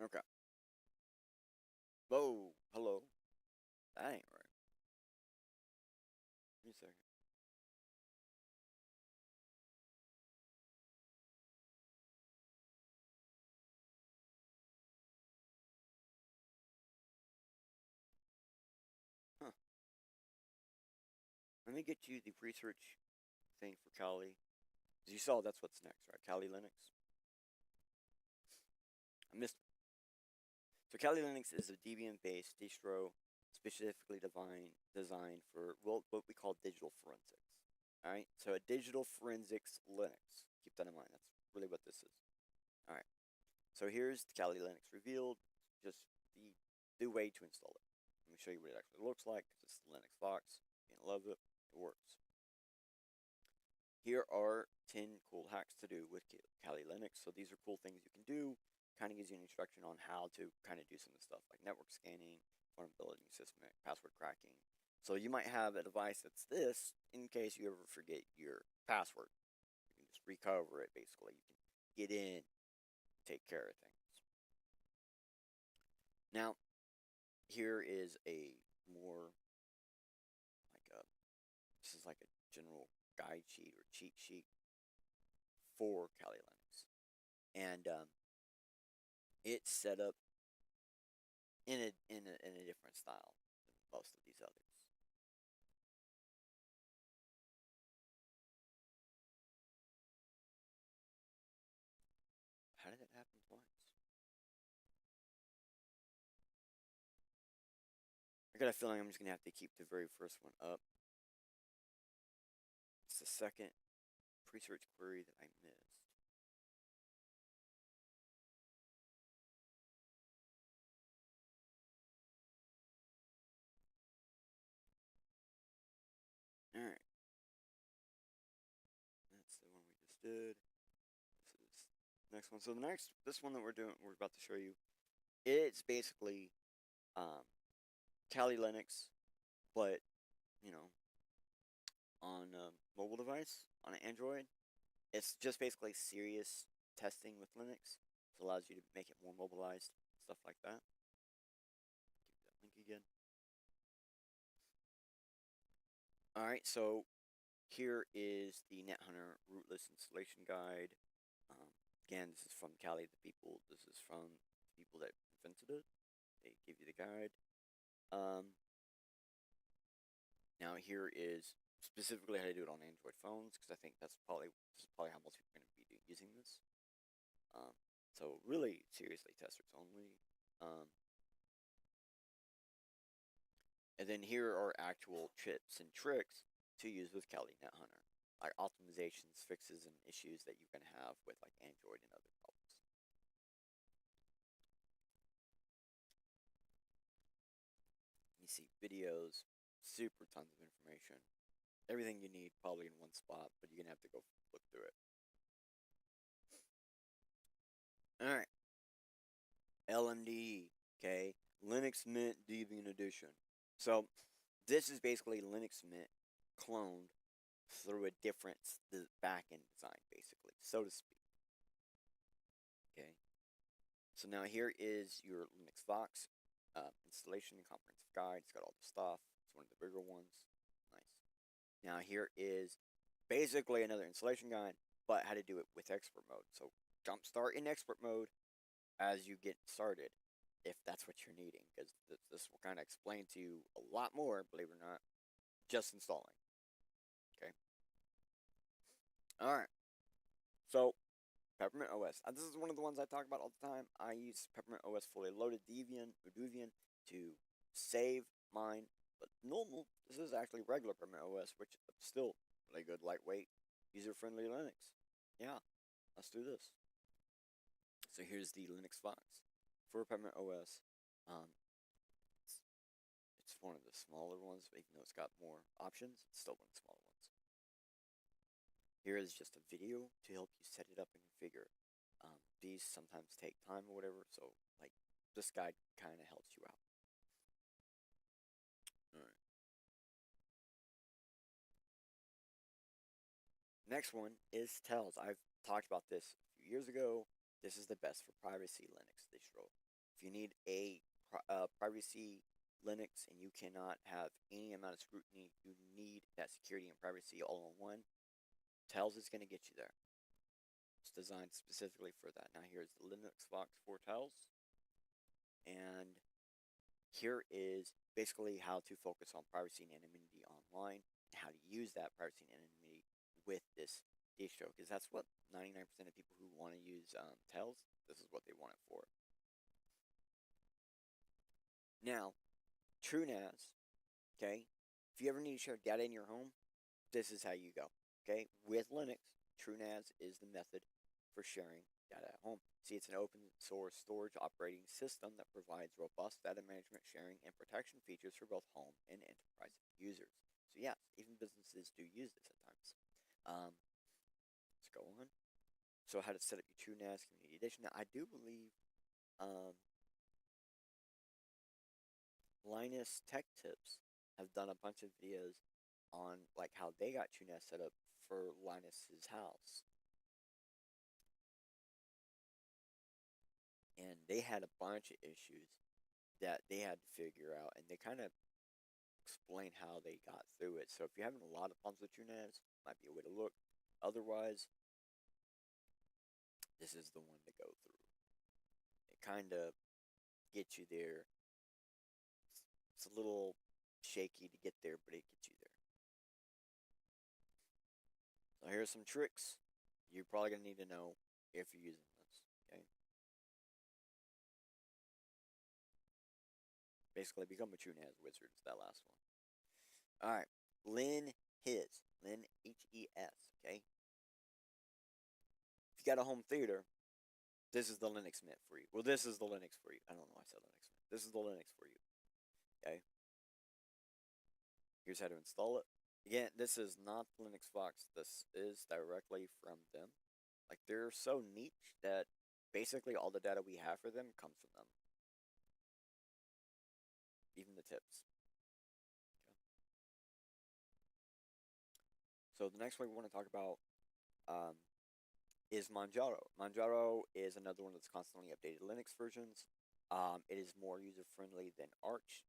Okay. Whoa, hello. That ain't right. Give me a second. Huh. Let me get you the research thing for Kali. As you saw, that's what's next, right? Kali Linux. I missed it. So Kali Linux is a Debian-based distro specifically designed for, well, what we call digital forensics. Alright, so a digital forensics Linux. Keep that in mind. That's really what this is. Alright, so here's the Kali Linux revealed. Just the way to install it. Let me show you what it actually looks like. This is the Linux Fox. You're gonna love it. It works. Here are 10 cool hacks to do with Kali Linux. So these are cool things you can do. Kind of gives you an instruction on how to kind of do some of the stuff like network scanning, vulnerability assessment, password cracking. So you might have a device that's this in case you ever forget your password. You can just recover it basically. You can get in, take care of things. Now, here is a more like this is like a general guide sheet or cheat sheet for Kali Linux. And it's set up in a different style than most of these others. How did it happen twice? I got a feeling I'm just gonna have to keep the very first one up. It's the second pre-search query that I missed. Alright. That's the one we just did. This is the next one. So this one that we're about to show you, it's basically Kali Linux, but you know, on mobile device on an Android. It's just basically serious testing with Linux. It allows you to make it more mobilized, stuff like that. Give that link again. Alright, so here is the NetHunter rootless installation guide. Again, this is from Kali the people. This is from the people that invented it. They give you the guide. Now here is specifically how to do it on Android phones, because I think this is probably how most people are going to be using this. So really, seriously, testers only. And then here are actual tips and tricks to use with Kali NetHunter, like optimizations, fixes, and issues that you can have with like Android and other problems. You see videos, super tons of information, everything you need probably in one spot, but you're gonna have to go look through it. All right, LMDE, okay, Linux Mint Debian Edition. So this is basically Linux Mint cloned through a different backend design, basically, so to speak. Okay. So now here is your Linux Vox installation and comprehensive guide. It's got all the stuff. It's one of the bigger ones. Nice. Now here is basically another installation guide, but how to do it with expert mode. So jumpstart in expert mode as you get started, if that's what you're needing, because this will kind of explain to you a lot more, believe it or not, just installing. Okay. All right. So Peppermint OS. This is one of the ones I talk about all the time. I use Peppermint OS fully loaded Debian to save mine, but normal. This is actually regular Peppermint OS, which is still really good, lightweight, user-friendly Linux. Yeah, let's do this. So here's the Linux Vox for Peppermint OS. It's one of the smaller ones, but even though it's got more options, it's still one of the smaller ones. Here is just a video to help you set it up and configure. These sometimes take time or whatever, so like this guide kind of helps you out. Alright. Next one is Tails. I've talked about this a few years ago. This is the best for privacy Linux distro. If you need a privacy Linux and you cannot have any amount of scrutiny, you need that security and privacy all in one, Tails is going to get you there. It's designed specifically for that. Now here's the Linux Vox for Tails. And here is basically how to focus on privacy and anonymity online, and how to use that privacy and anonymity with this distro, because that's what 99% of people who want to use Tails, this is what they want it for. Now, TrueNAS, okay, if you ever need to share data in your home, this is how you go. Okay, with Linux, TrueNAS is the method for sharing data at home. See, it's an open source storage operating system that provides robust data management, sharing, and protection features for both home and enterprise users. So yes, even businesses do use this at times. Let's go on. So how to set up your TrueNAS Community Edition. Now, I do believe Linus Tech Tips have done a bunch of videos on like how they got TrueNAS set up for Linus's house. And they had a bunch of issues that they had to figure out, and they kind of explain how they got through it. So if you're having a lot of problems with TrueNAS, might be a way to look. Otherwise, this is the one to go through. It kind of gets you there. It's a little shaky to get there, but it gets you there. So here's some tricks you're probably going to need to know if you're using this, okay? Basically, become a TrueNAS wizard. It's that last one. Alright, Lin His, okay? If you got a home theater, this is the Linux Mint for you. Well, this is the Linux for you. I don't know why I said Linux Mint. This is the Linux for you, okay? Here's how to install it. Again, this is not Linux Vox. This is directly from them. Like, they're so niche that basically all the data we have for them comes from them. Even the tips. Okay. So the next one we want to talk about um, is Manjaro. Manjaro is another one that's constantly updated Linux versions. It is more user friendly than Arch,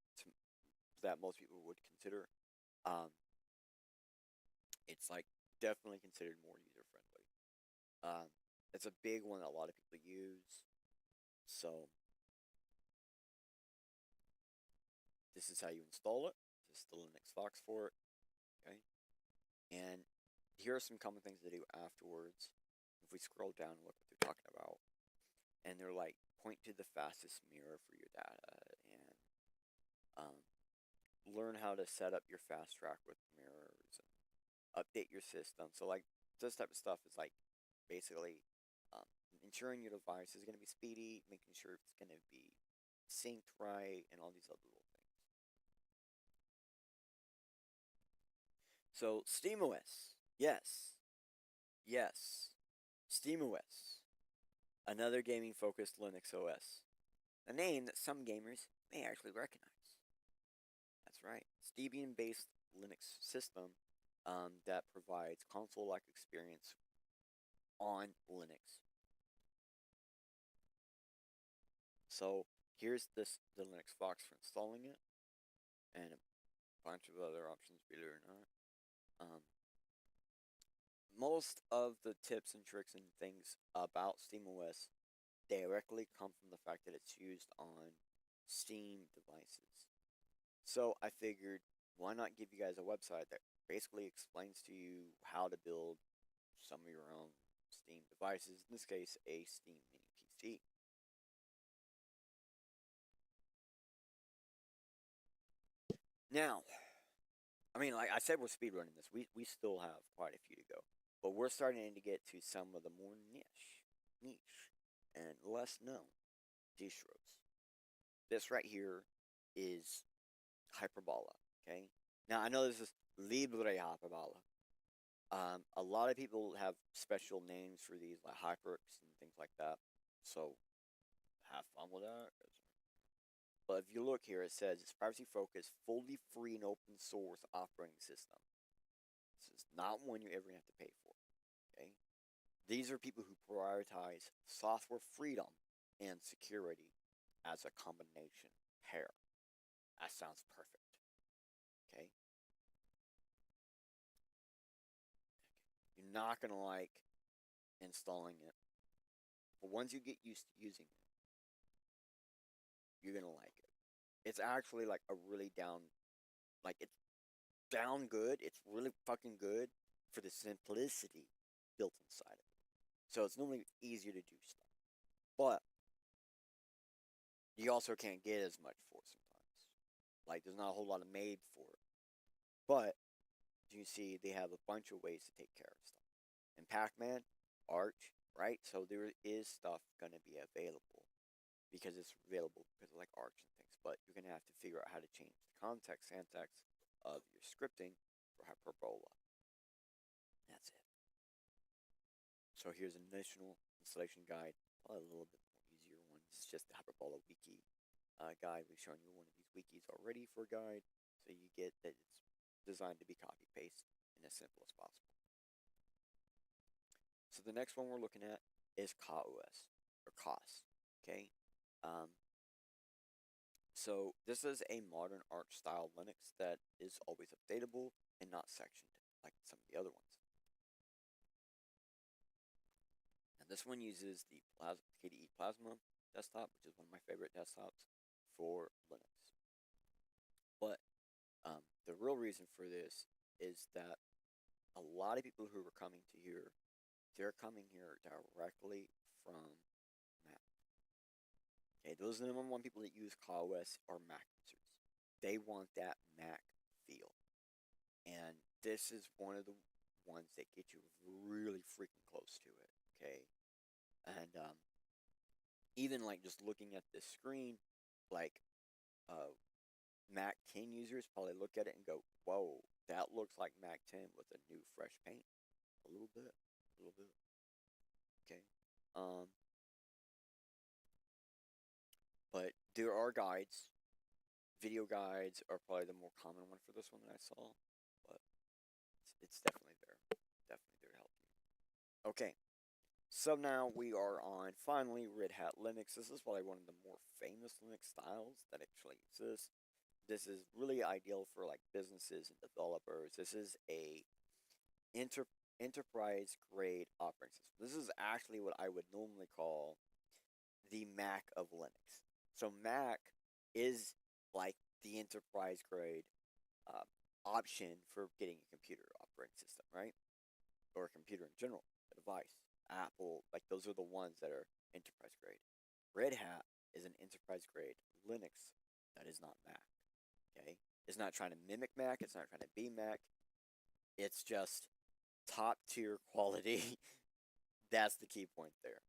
that most people would consider. Um, it's like definitely considered more user friendly. It's a big one that a lot of people use. So this is how you install it. This is the Linux Fox for it. Okay, and here are some common things to do afterwards. If we scroll down and look what they're talking about, and they're like, point to the fastest mirror for your data, and learn how to set up your fast track with mirrors, and update your system. So like this type of stuff is like basically ensuring your device is going to be speedy, making sure it's going to be synced right, and all these other little things. So SteamOS, yes, yes, SteamOS, another gaming-focused Linux OS, a name that some gamers may actually recognize. That's right, Debian-based Linux system that provides console-like experience on Linux. So here's the Linux Fox for installing it, and a bunch of other options, believe it or not. Most of the tips and tricks and things about SteamOS directly come from the fact that it's used on Steam devices. So I figured, why not give you guys a website that basically explains to you how to build some of your own Steam devices, in this case, a Steam Mini PC. Now, I mean, like I said, we're speedrunning this. We still have quite a few to go. But we're starting to get to some of the more niche, and less known distros. This right here is Hyperbola, okay? Now, I know this is Libre Hyperbola. A lot of people have special names for these, like HyperX and things like that. So, have fun with that. But if you look here, it says it's privacy-focused, fully free and open source operating system. This is not one you're ever going to have to pay for, okay? These are people who prioritize software freedom and security as a combination pair. That sounds perfect, okay? You're not going to like installing it, but once you get used to using it, you're going to like it. It's actually like a really it's down good. It's really fucking good for the simplicity built inside of it. So it's normally easier to do stuff. But you also can't get as much for it sometimes. Like there's not a whole lot of made for it. But you see they have a bunch of ways to take care of stuff. In Pac-Man, Arch, right? So there is stuff gonna be available because it's available because of like Arch and things. But you're gonna have to figure out how to change the context, syntax of your scripting for Hyperbola. That's it. So here's an initial installation guide, probably a little bit more easier one. This is just the Hyperbola wiki guide. We've shown you one of these wikis already for a guide, so you get that it's designed to be copy paste in as simple as possible. So the next one we're looking at is KOS or COS. Okay. So this is a modern Arch style Linux that is always updatable and not sectioned like some of the other ones. And this one uses the KDE Plasma desktop, which is one of my favorite desktops for Linux. But the real reason for this is that a lot of people who are coming to here, they're coming here directly from Mac. Okay, those are the number one people that use KOS are Mac users. They want that Mac feel. And this is one of the ones that get you really freaking close to it, okay? And even like just looking at this screen, like Mac 10 users probably look at it and go, whoa, that looks like Mac 10 with a new fresh paint. A little bit. Okay. But there are guides. Video guides are probably the more common one for this one that I saw, but it's definitely there. Okay, so now we are on finally Red Hat Linux. This is probably one of the more famous Linux styles that actually exist. This is really ideal for like businesses and developers. This is a enter enterprise grade operating system. This is actually what I would normally call the Mac of Linux. So Mac is like the enterprise grade uh, option for getting a computer operating system, right? Or a computer in general, a device. Apple, like those are the ones that are enterprise grade. Red Hat is an enterprise grade Linux that is not Mac. Okay, it's not trying to mimic Mac. It's not trying to be Mac. It's just top tier quality. That's the key point there.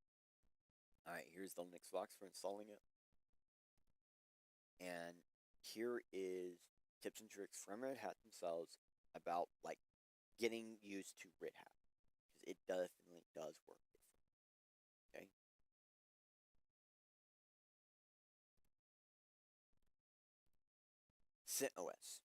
All right, here's the Linux box for installing it, and here is tips and tricks from Red Hat themselves about like getting used to Red Hat because it definitely does work different. Okay. CentOS.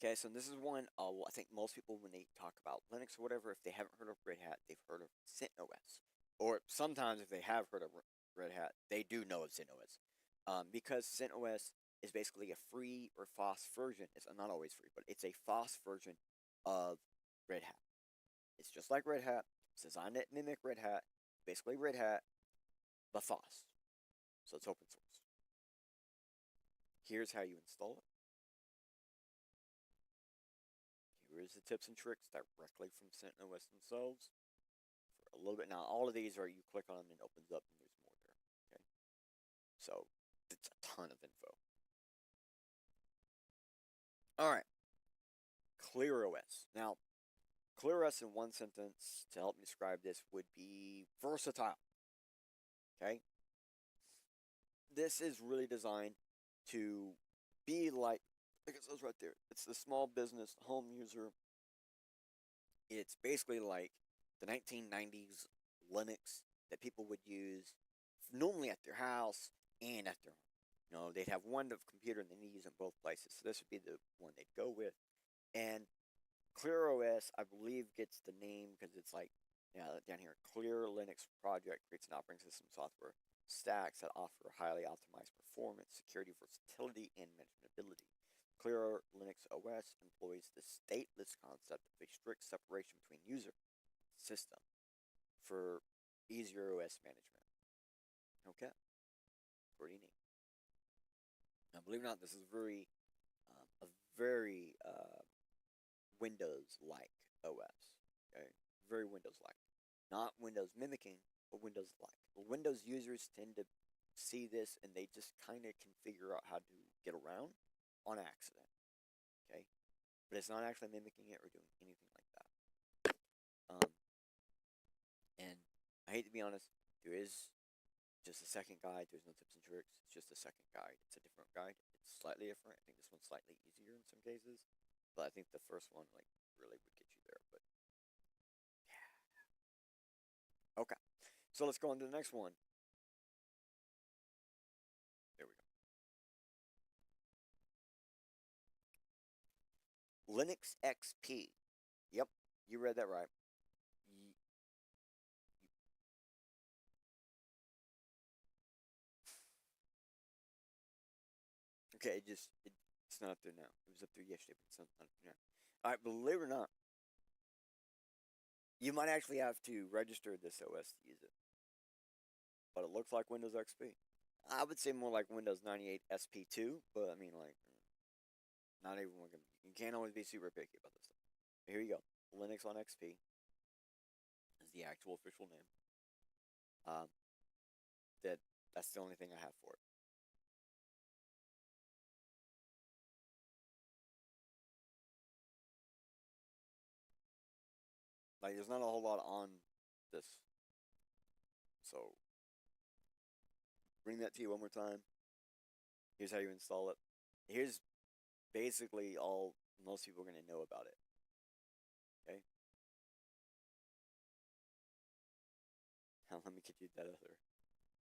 Okay, so this is one I think most people, when they talk about Linux or whatever, if they haven't heard of Red Hat, they've heard of CentOS. Or sometimes if they have heard of Red Hat, they do know of CentOS. Because CentOS is basically a free or FOSS version. It's not always free, but it's a FOSS version of Red Hat. It's just like Red Hat. It's designed to mimic Red Hat. Basically Red Hat, but FOSS. So it's open source. Here's how you install it. Here's the tips and tricks directly from CentOS themselves. For a little bit now, all of these are you click on them and it opens up, and there's more there. Okay, so it's a ton of info. All right, ClearOS. Now, ClearOS in one sentence to help me describe this would be versatile. Okay, this is really designed to be like it says right there. It's the small business home user. It's basically like the 1990s Linux that people would use normally at their house and at their home. You know, they'd have one computer and they need to use it in both places. So this would be the one they'd go with. And ClearOS, I believe, gets the name because it's like, down here, Clear Linux Project creates an operating system software stacks that offer highly optimized performance, security, versatility, and manageability. Clear Linux OS employs the stateless concept of a strict separation between user and system for easier OS management. Okay, pretty neat. Now, believe it or not, this is a very Windows-like OS. Okay, very Windows-like, not Windows mimicking, but Windows-like. Windows users tend to see this and they just kind of can figure out how to get around on accident. Okay, but it's not actually mimicking it or doing anything like that. And I hate to be honest, there is just a second guide. There's no tips and tricks. It's just a second guide. It's a different guide. It's slightly different. I think this one's slightly easier in some cases, but I think the first one like really would get you there. But yeah, okay. So let's go on to the next one. There we go. Linux XP. Yep, you read that right. Okay, it's not up there now. It was up there yesterday, but it's not up there now. All right, believe it or not, you might actually have to register this OS to use it, but it looks like Windows XP. I would say more like Windows 98 SP2, but I mean like not everyone can. You can't always be super picky about this stuff. Here you go. Linux on XP is the actual official name. Um, that's the only thing I have for it. Like, there's not a whole lot on this. So, bring that to you one more time. Here's how you install it. Here's basically all most people are going to know about it. Okay? Now, let me get you that other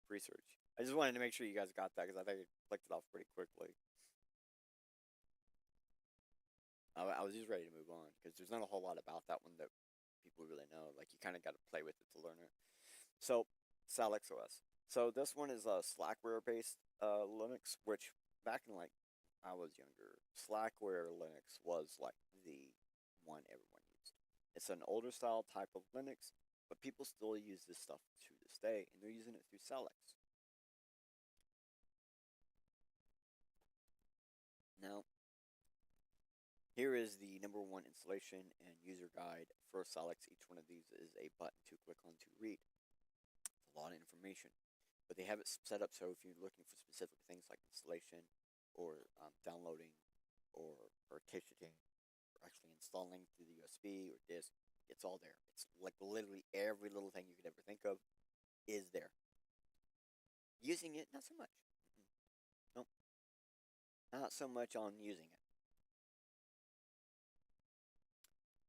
research. I just wanted to make sure you guys got that because I think I clicked it off pretty quickly. I was just ready to move on because there's not a whole lot about that one that people really know. Like, you kind of got to play with it to learn it. So, Salix OS. So this one is a Slackware based Linux, which back in like I was younger, Slackware Linux was like the one everyone used. It's an older style type of Linux, but people still use this stuff to this day, and they're using it through Salix. Now, here is the number one installation and user guide for Salix. Each one of these is a button to click on to read. It's a lot of information, but they have it set up so if you're looking for specific things like installation or downloading or partitioning or actually installing through the USB or disk, it's all there. It's like literally every little thing you could ever think of is there. Using it, not so much. Nope, not so much on using it.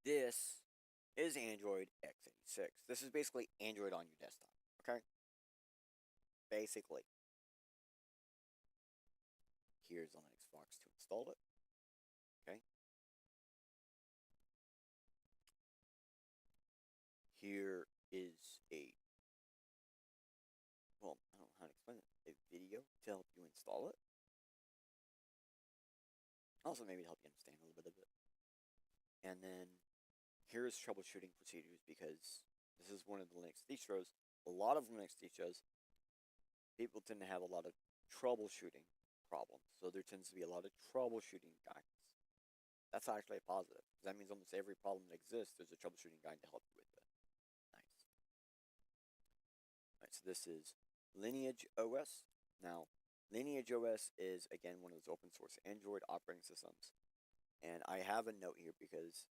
This is Android x86. This is basically Android on your desktop, okay? Basically. Here's the Linux box to install it, okay? Here is well, I don't know how to explain it, a video to help you install it. Also, maybe to help you understand a little bit of it. And then here's troubleshooting procedures, because this is one of the Linux distros. A lot of Linux distros, people tend to have a lot of troubleshooting problems. So there tends to be a lot of troubleshooting guides. That's actually a positive. That means almost every problem that exists, there's a troubleshooting guide to help you with it. Nice. Alright, so this is Lineage OS. Now, Lineage OS is, again, one of those open source Android operating systems. And I have a note here because,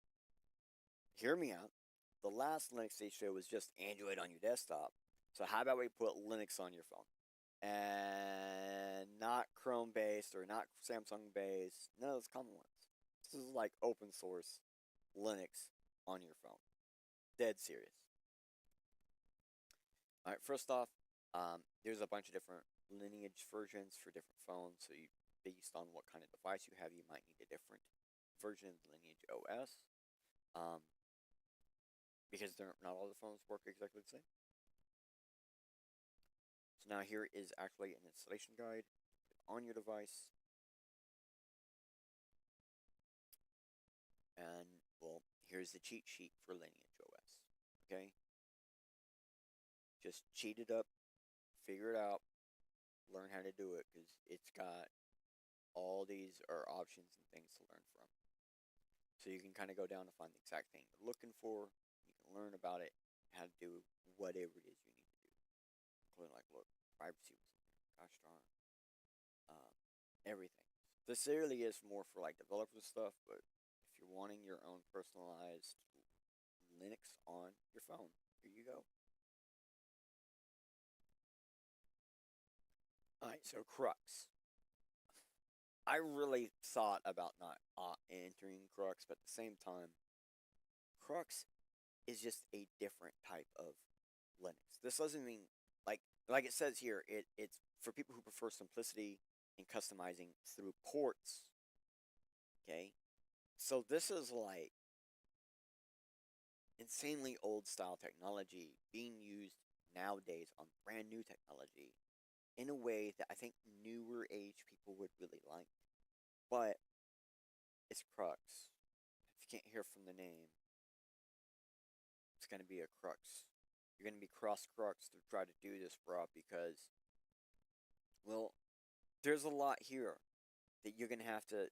hear me out, the last Linux distro was just Android on your desktop. So how about we put Linux on your phone? And not Chrome based or not Samsung based, none of those common ones. This is like open source Linux on your phone. Dead serious. Alright, first off, there's a bunch of different Lineage versions for different phones. So you, based on what kind of device you have, you might need a different version of Lineage OS. Because not all the phones work exactly the same. So now here is actually an installation guide on your device. And, well, here's the cheat sheet for Lineage OS. Okay? Just cheat it up, figure it out, learn how to do it, because it's got all these are options and things to learn from. So you can kind of go down to find the exact thing you're looking for. You can learn about it, how to do whatever it is you need to do. Including, like, look, privacy was in there. Gosh darn. Everything. This really is more for, like, developer stuff, but if you're wanting your own personalized Linux on your phone, here you go. Alright, so Crux. I really thought about not entering Crux, but at the same time, Crux is just a different type of Linux. This doesn't mean, like it says here, it's for people who prefer simplicity and customizing through ports. Okay? So this is like insanely old style technology being used nowadays on brand new technology in a way that I think newer age people would really like. But it's Crux. If you can't hear from the name, it's going to be a Crux. You're going to be cross Crux to try to do this, bro, because, well, there's a lot here that you're going to have to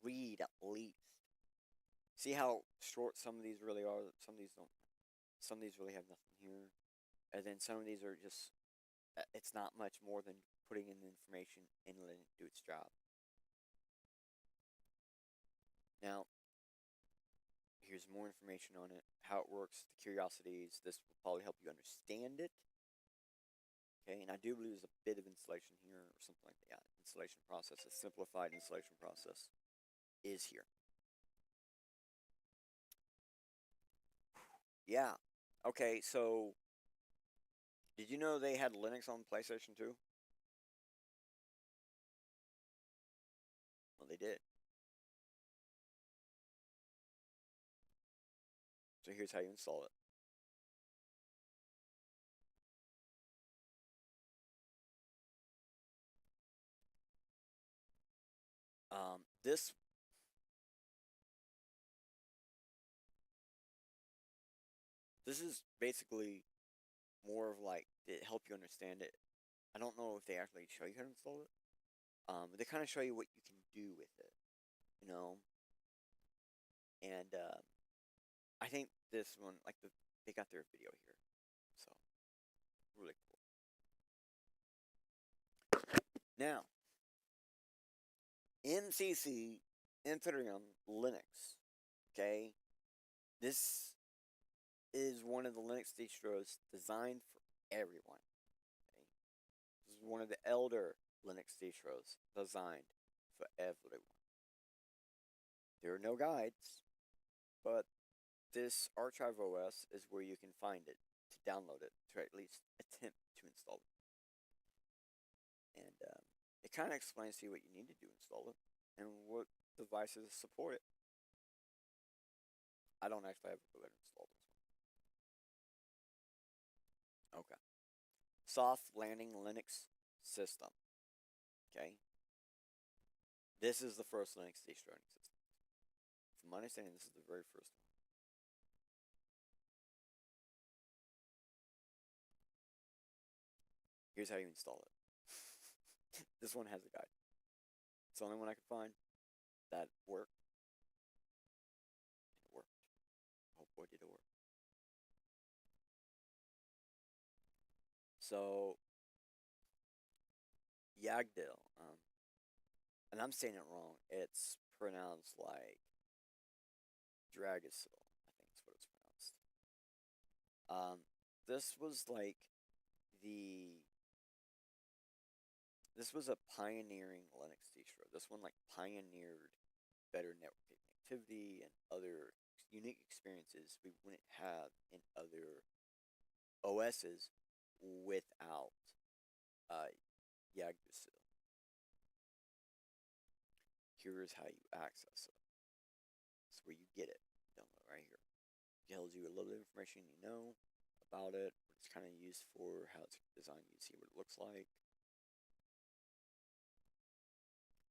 read at least. See how short some of these really are? Some of these don't. Some of these really have nothing here. And then some of these are just, it's not much more than putting in the information and letting it do its job. Now, here's more information on it, how it works, the curiosities. This will probably help you understand it. Okay, and I do believe there's a bit of installation here or something like that. Yeah, installation process, a simplified installation process is here. Yeah. Okay, so did you know they had Linux on PlayStation 2? Well, they did. So here's how you install it. This is basically more of like to help you understand it. I don't know if they actually show you how to install it. But they kind of show you what you can do with it, you know. And I think this one, like they got their video here, so really cool. Now, MCC Ethereum Linux. Okay, this is one of the Linux distros designed for everyone. Okay? This is one of the elder Linux distros designed for everyone. There are no guides, but this Archive OS is where you can find it to download it, to at least attempt to install it. And it kind of explains to you what you need to do to install it and what devices support it. I don't actually have a way to install this one. Okay. Soft landing Linux system. Okay. This is the first Linux distro in existence. From my understanding, this is the very first one. Here's how you install it. This one has a guide. It's the only one I could find that worked. And it worked. Oh boy, did it work. So, Yagdil, and I'm saying it wrong. It's pronounced like Dragosil, I think is what it's pronounced. This was like this was a pioneering Linux distro. This one like pioneered better network connectivity and other unique experiences we wouldn't have in other OSs without Yggdrasil. Here's how you access it. It's where you get it. Download right here. It tells you a little bit of information you know about it, what it's kind of used for, how it's designed. You see what it looks like.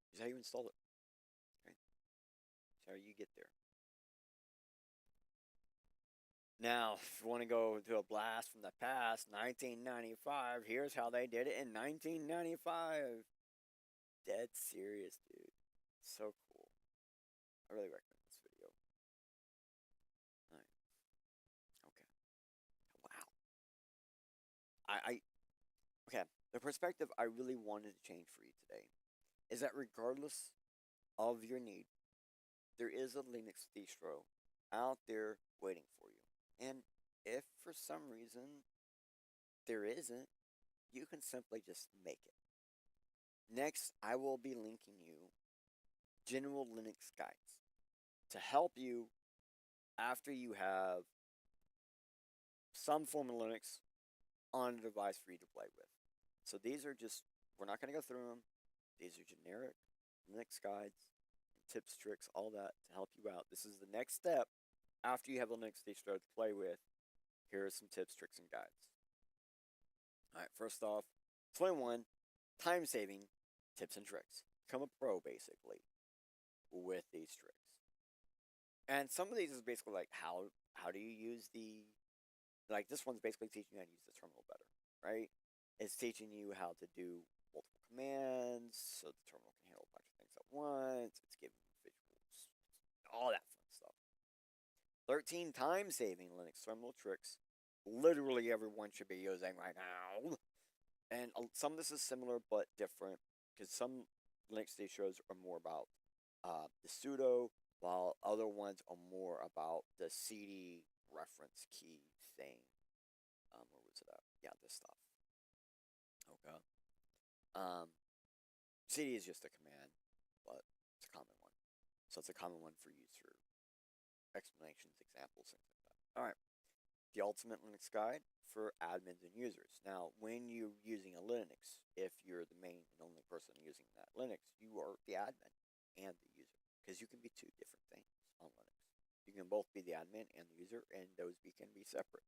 Here's how you install it. Okay. Here's how you get there. Now, if you want to go to a blast from the past, 1995, here's how they did it in 1995. Dead serious, dude. So cool. I really recommend this video. Alright. Okay. Wow. Okay. The perspective I really wanted to change for you today is that regardless of your need, there is a Linux distro out there waiting for you. And if for some reason there isn't, you can simply just make it. Next, I will be linking you general Linux guides to help you after you have some form of Linux on a device for you to play with. So these are just, we're not going to go through them. These are generic Linux guides, tips, tricks, all that to help you out. This is the next step after you have a Linux distro to play with. Here are some tips, tricks, and guides. Alright, first off, 21 time-saving tips and tricks. Become a pro, basically, with these tricks. And some of these is basically like how do you use like this one's basically teaching you how to use the terminal better, right? It's teaching you how to do multiple commands so the terminal can handle a bunch of things at once. It's giving you visuals, all that fun stuff. 13 time-saving Linux terminal tricks. Literally everyone should be using right now. And some of this is similar but different because some Linux distros are more about the sudo, while other ones are more about the CD reference key thing. Where was it at? Yeah, this stuff. Okay. CD is just a command, but it's a common one. So it's a common one for use for explanations, examples, things like that. Alright. The Ultimate Linux Guide for admins and users. Now, when you're using a Linux, if you're the main and only person using that Linux, you are the admin and the user, because you can be two different things on Linux. You can both be the admin and the user, and those can be separate.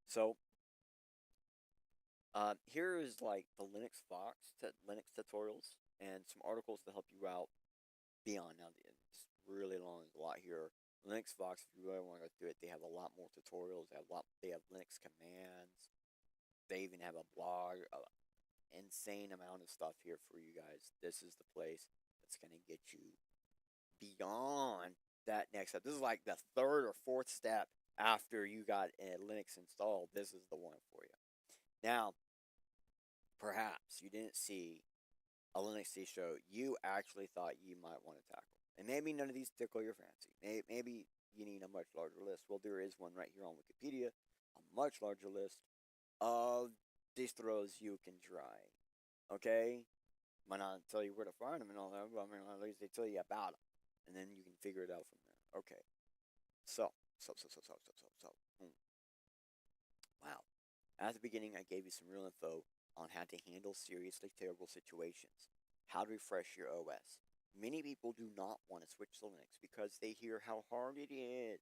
So here is like the Linux Linux tutorials and some articles to help you out beyond. Now it's really long, there's a lot here. Linux Vox, if you really want to go through it, they have a lot more tutorials. They have Linux commands. They even have a blog, insane amount of stuff here for you guys. This is the place that's going to get you beyond that next step. This is like the third or fourth step after you got Linux installed. This is the one for you. Now, perhaps you didn't see a Linux distro you actually thought you might want to tackle. And maybe none of these tickle your fancy. Maybe you need a much larger list. Well, there is one right here on Wikipedia, a much larger list of distros you can try. Okay? Might not tell you where to find them and all that, but I mean, at least they tell you about them. And then you can figure it out from there. Okay. So. Wow. At the beginning, I gave you some real info on how to handle seriously terrible situations, how to refresh your OS. Many people do not want to switch to Linux because they hear how hard it is.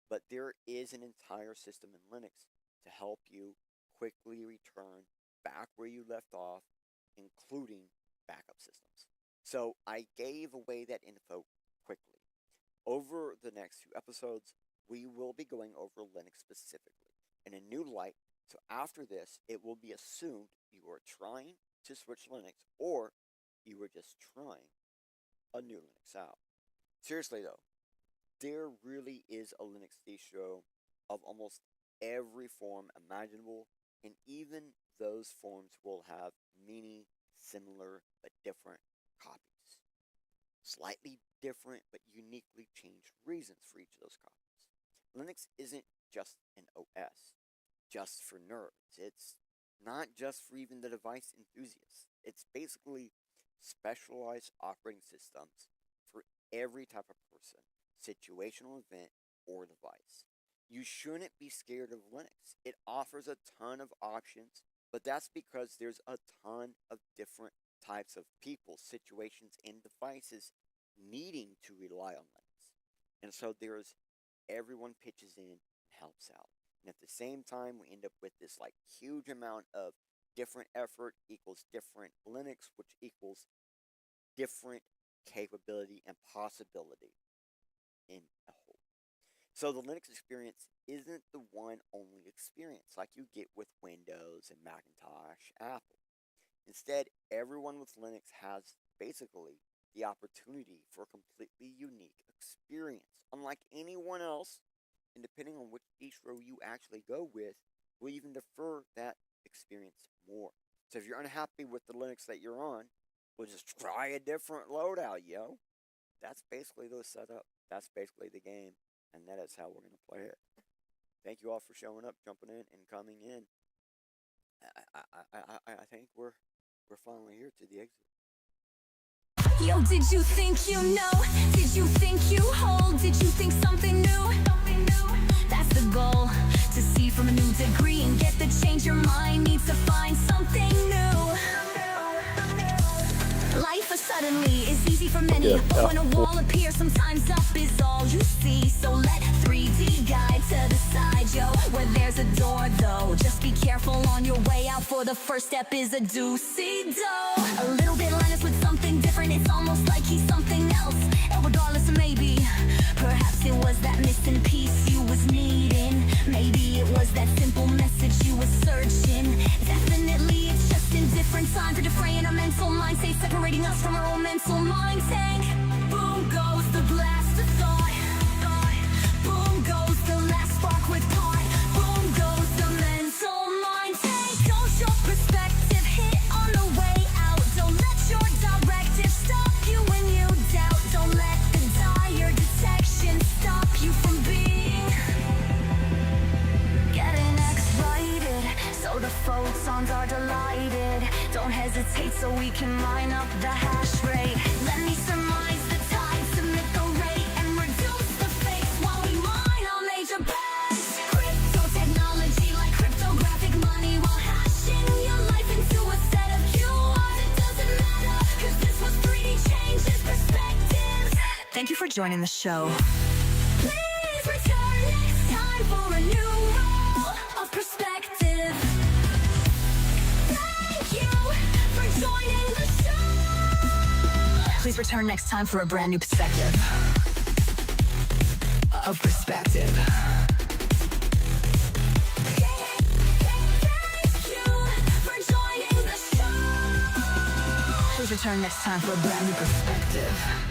But there is an entire system in Linux to help you quickly return back where you left off, including backup systems. So I gave away that info quickly. Over the next few episodes, we will be going over Linux specifically in a new light. So after this, it will be assumed you are trying to switch Linux or you were just trying a new Linux out. Seriously though, there really is a Linux distro of almost every form imaginable, and even those forms will have many similar but different copies. Slightly different but uniquely changed reasons for each of those copies. Linux isn't just an OS, just for nerds. It's not just for even the device enthusiasts. It's basically specialized operating systems for every type of person, situational event, or device. You shouldn't be scared of Linux. It offers a ton of options, but that's because there's a ton of different types of people, situations, and devices needing to rely on Linux. And so everyone pitches in and helps out. And at the same time, we end up with this like huge amount of different effort equals different Linux, which equals different capability and possibility in a whole. So the Linux experience isn't the one only experience like you get with Windows and Macintosh, Apple. Instead, everyone with Linux has basically the opportunity for a completely unique experience. Unlike anyone else, and depending on which distro you actually go with, will even defer that experience more. So if you're unhappy with the Linux that you're on, we'll just try a different loadout, yo. That's basically the setup. That's basically the game. And that is how we're going to play it. Thank you all for showing up, jumping in, and coming in. I think we're finally here to the exit. Yo, did you think you know? Did you think you hold? Did you think something new? That's the goal, to see from a new degree and get the change your mind needs to find something new. Life suddenly is easy for many, but when a wall appears, sometimes up is all you see. So let 3D guide to the side, yo, where there's a door though. Just be careful on your way out, for the first step is a do-see-do. A little bit Linus with something different, it's almost like he's something else. And regardless of maybe, perhaps it was that missing piece you was needing. Maybe it was that simple message you was searching. Definitely it's just in different time for defraying our mental mind state, separating us from our own mental mind tank. Boom goes the blast of thought. Boom goes the last spark with part. Boom goes the mental mind tank. Don't your perspective hit on the way out. Don't let your directive stop you when you doubt. Don't let the dire detection stop you from being getting excited, so the photons are delighted. Don't hesitate so we can line up the hash rate. Let me surmise the time, submit the rate, and reduce the face while we mine our major bags. Crypto technology like cryptographic money, while hashing your life into a set of QRs. It doesn't matter, cause this was 3D changes perspectives. Thank you for joining the show. Please return next time for a new role of perspective. Thank you for joining the show. Please return next time for a brand new perspective. Of perspective. Please return next time for a brand new perspective.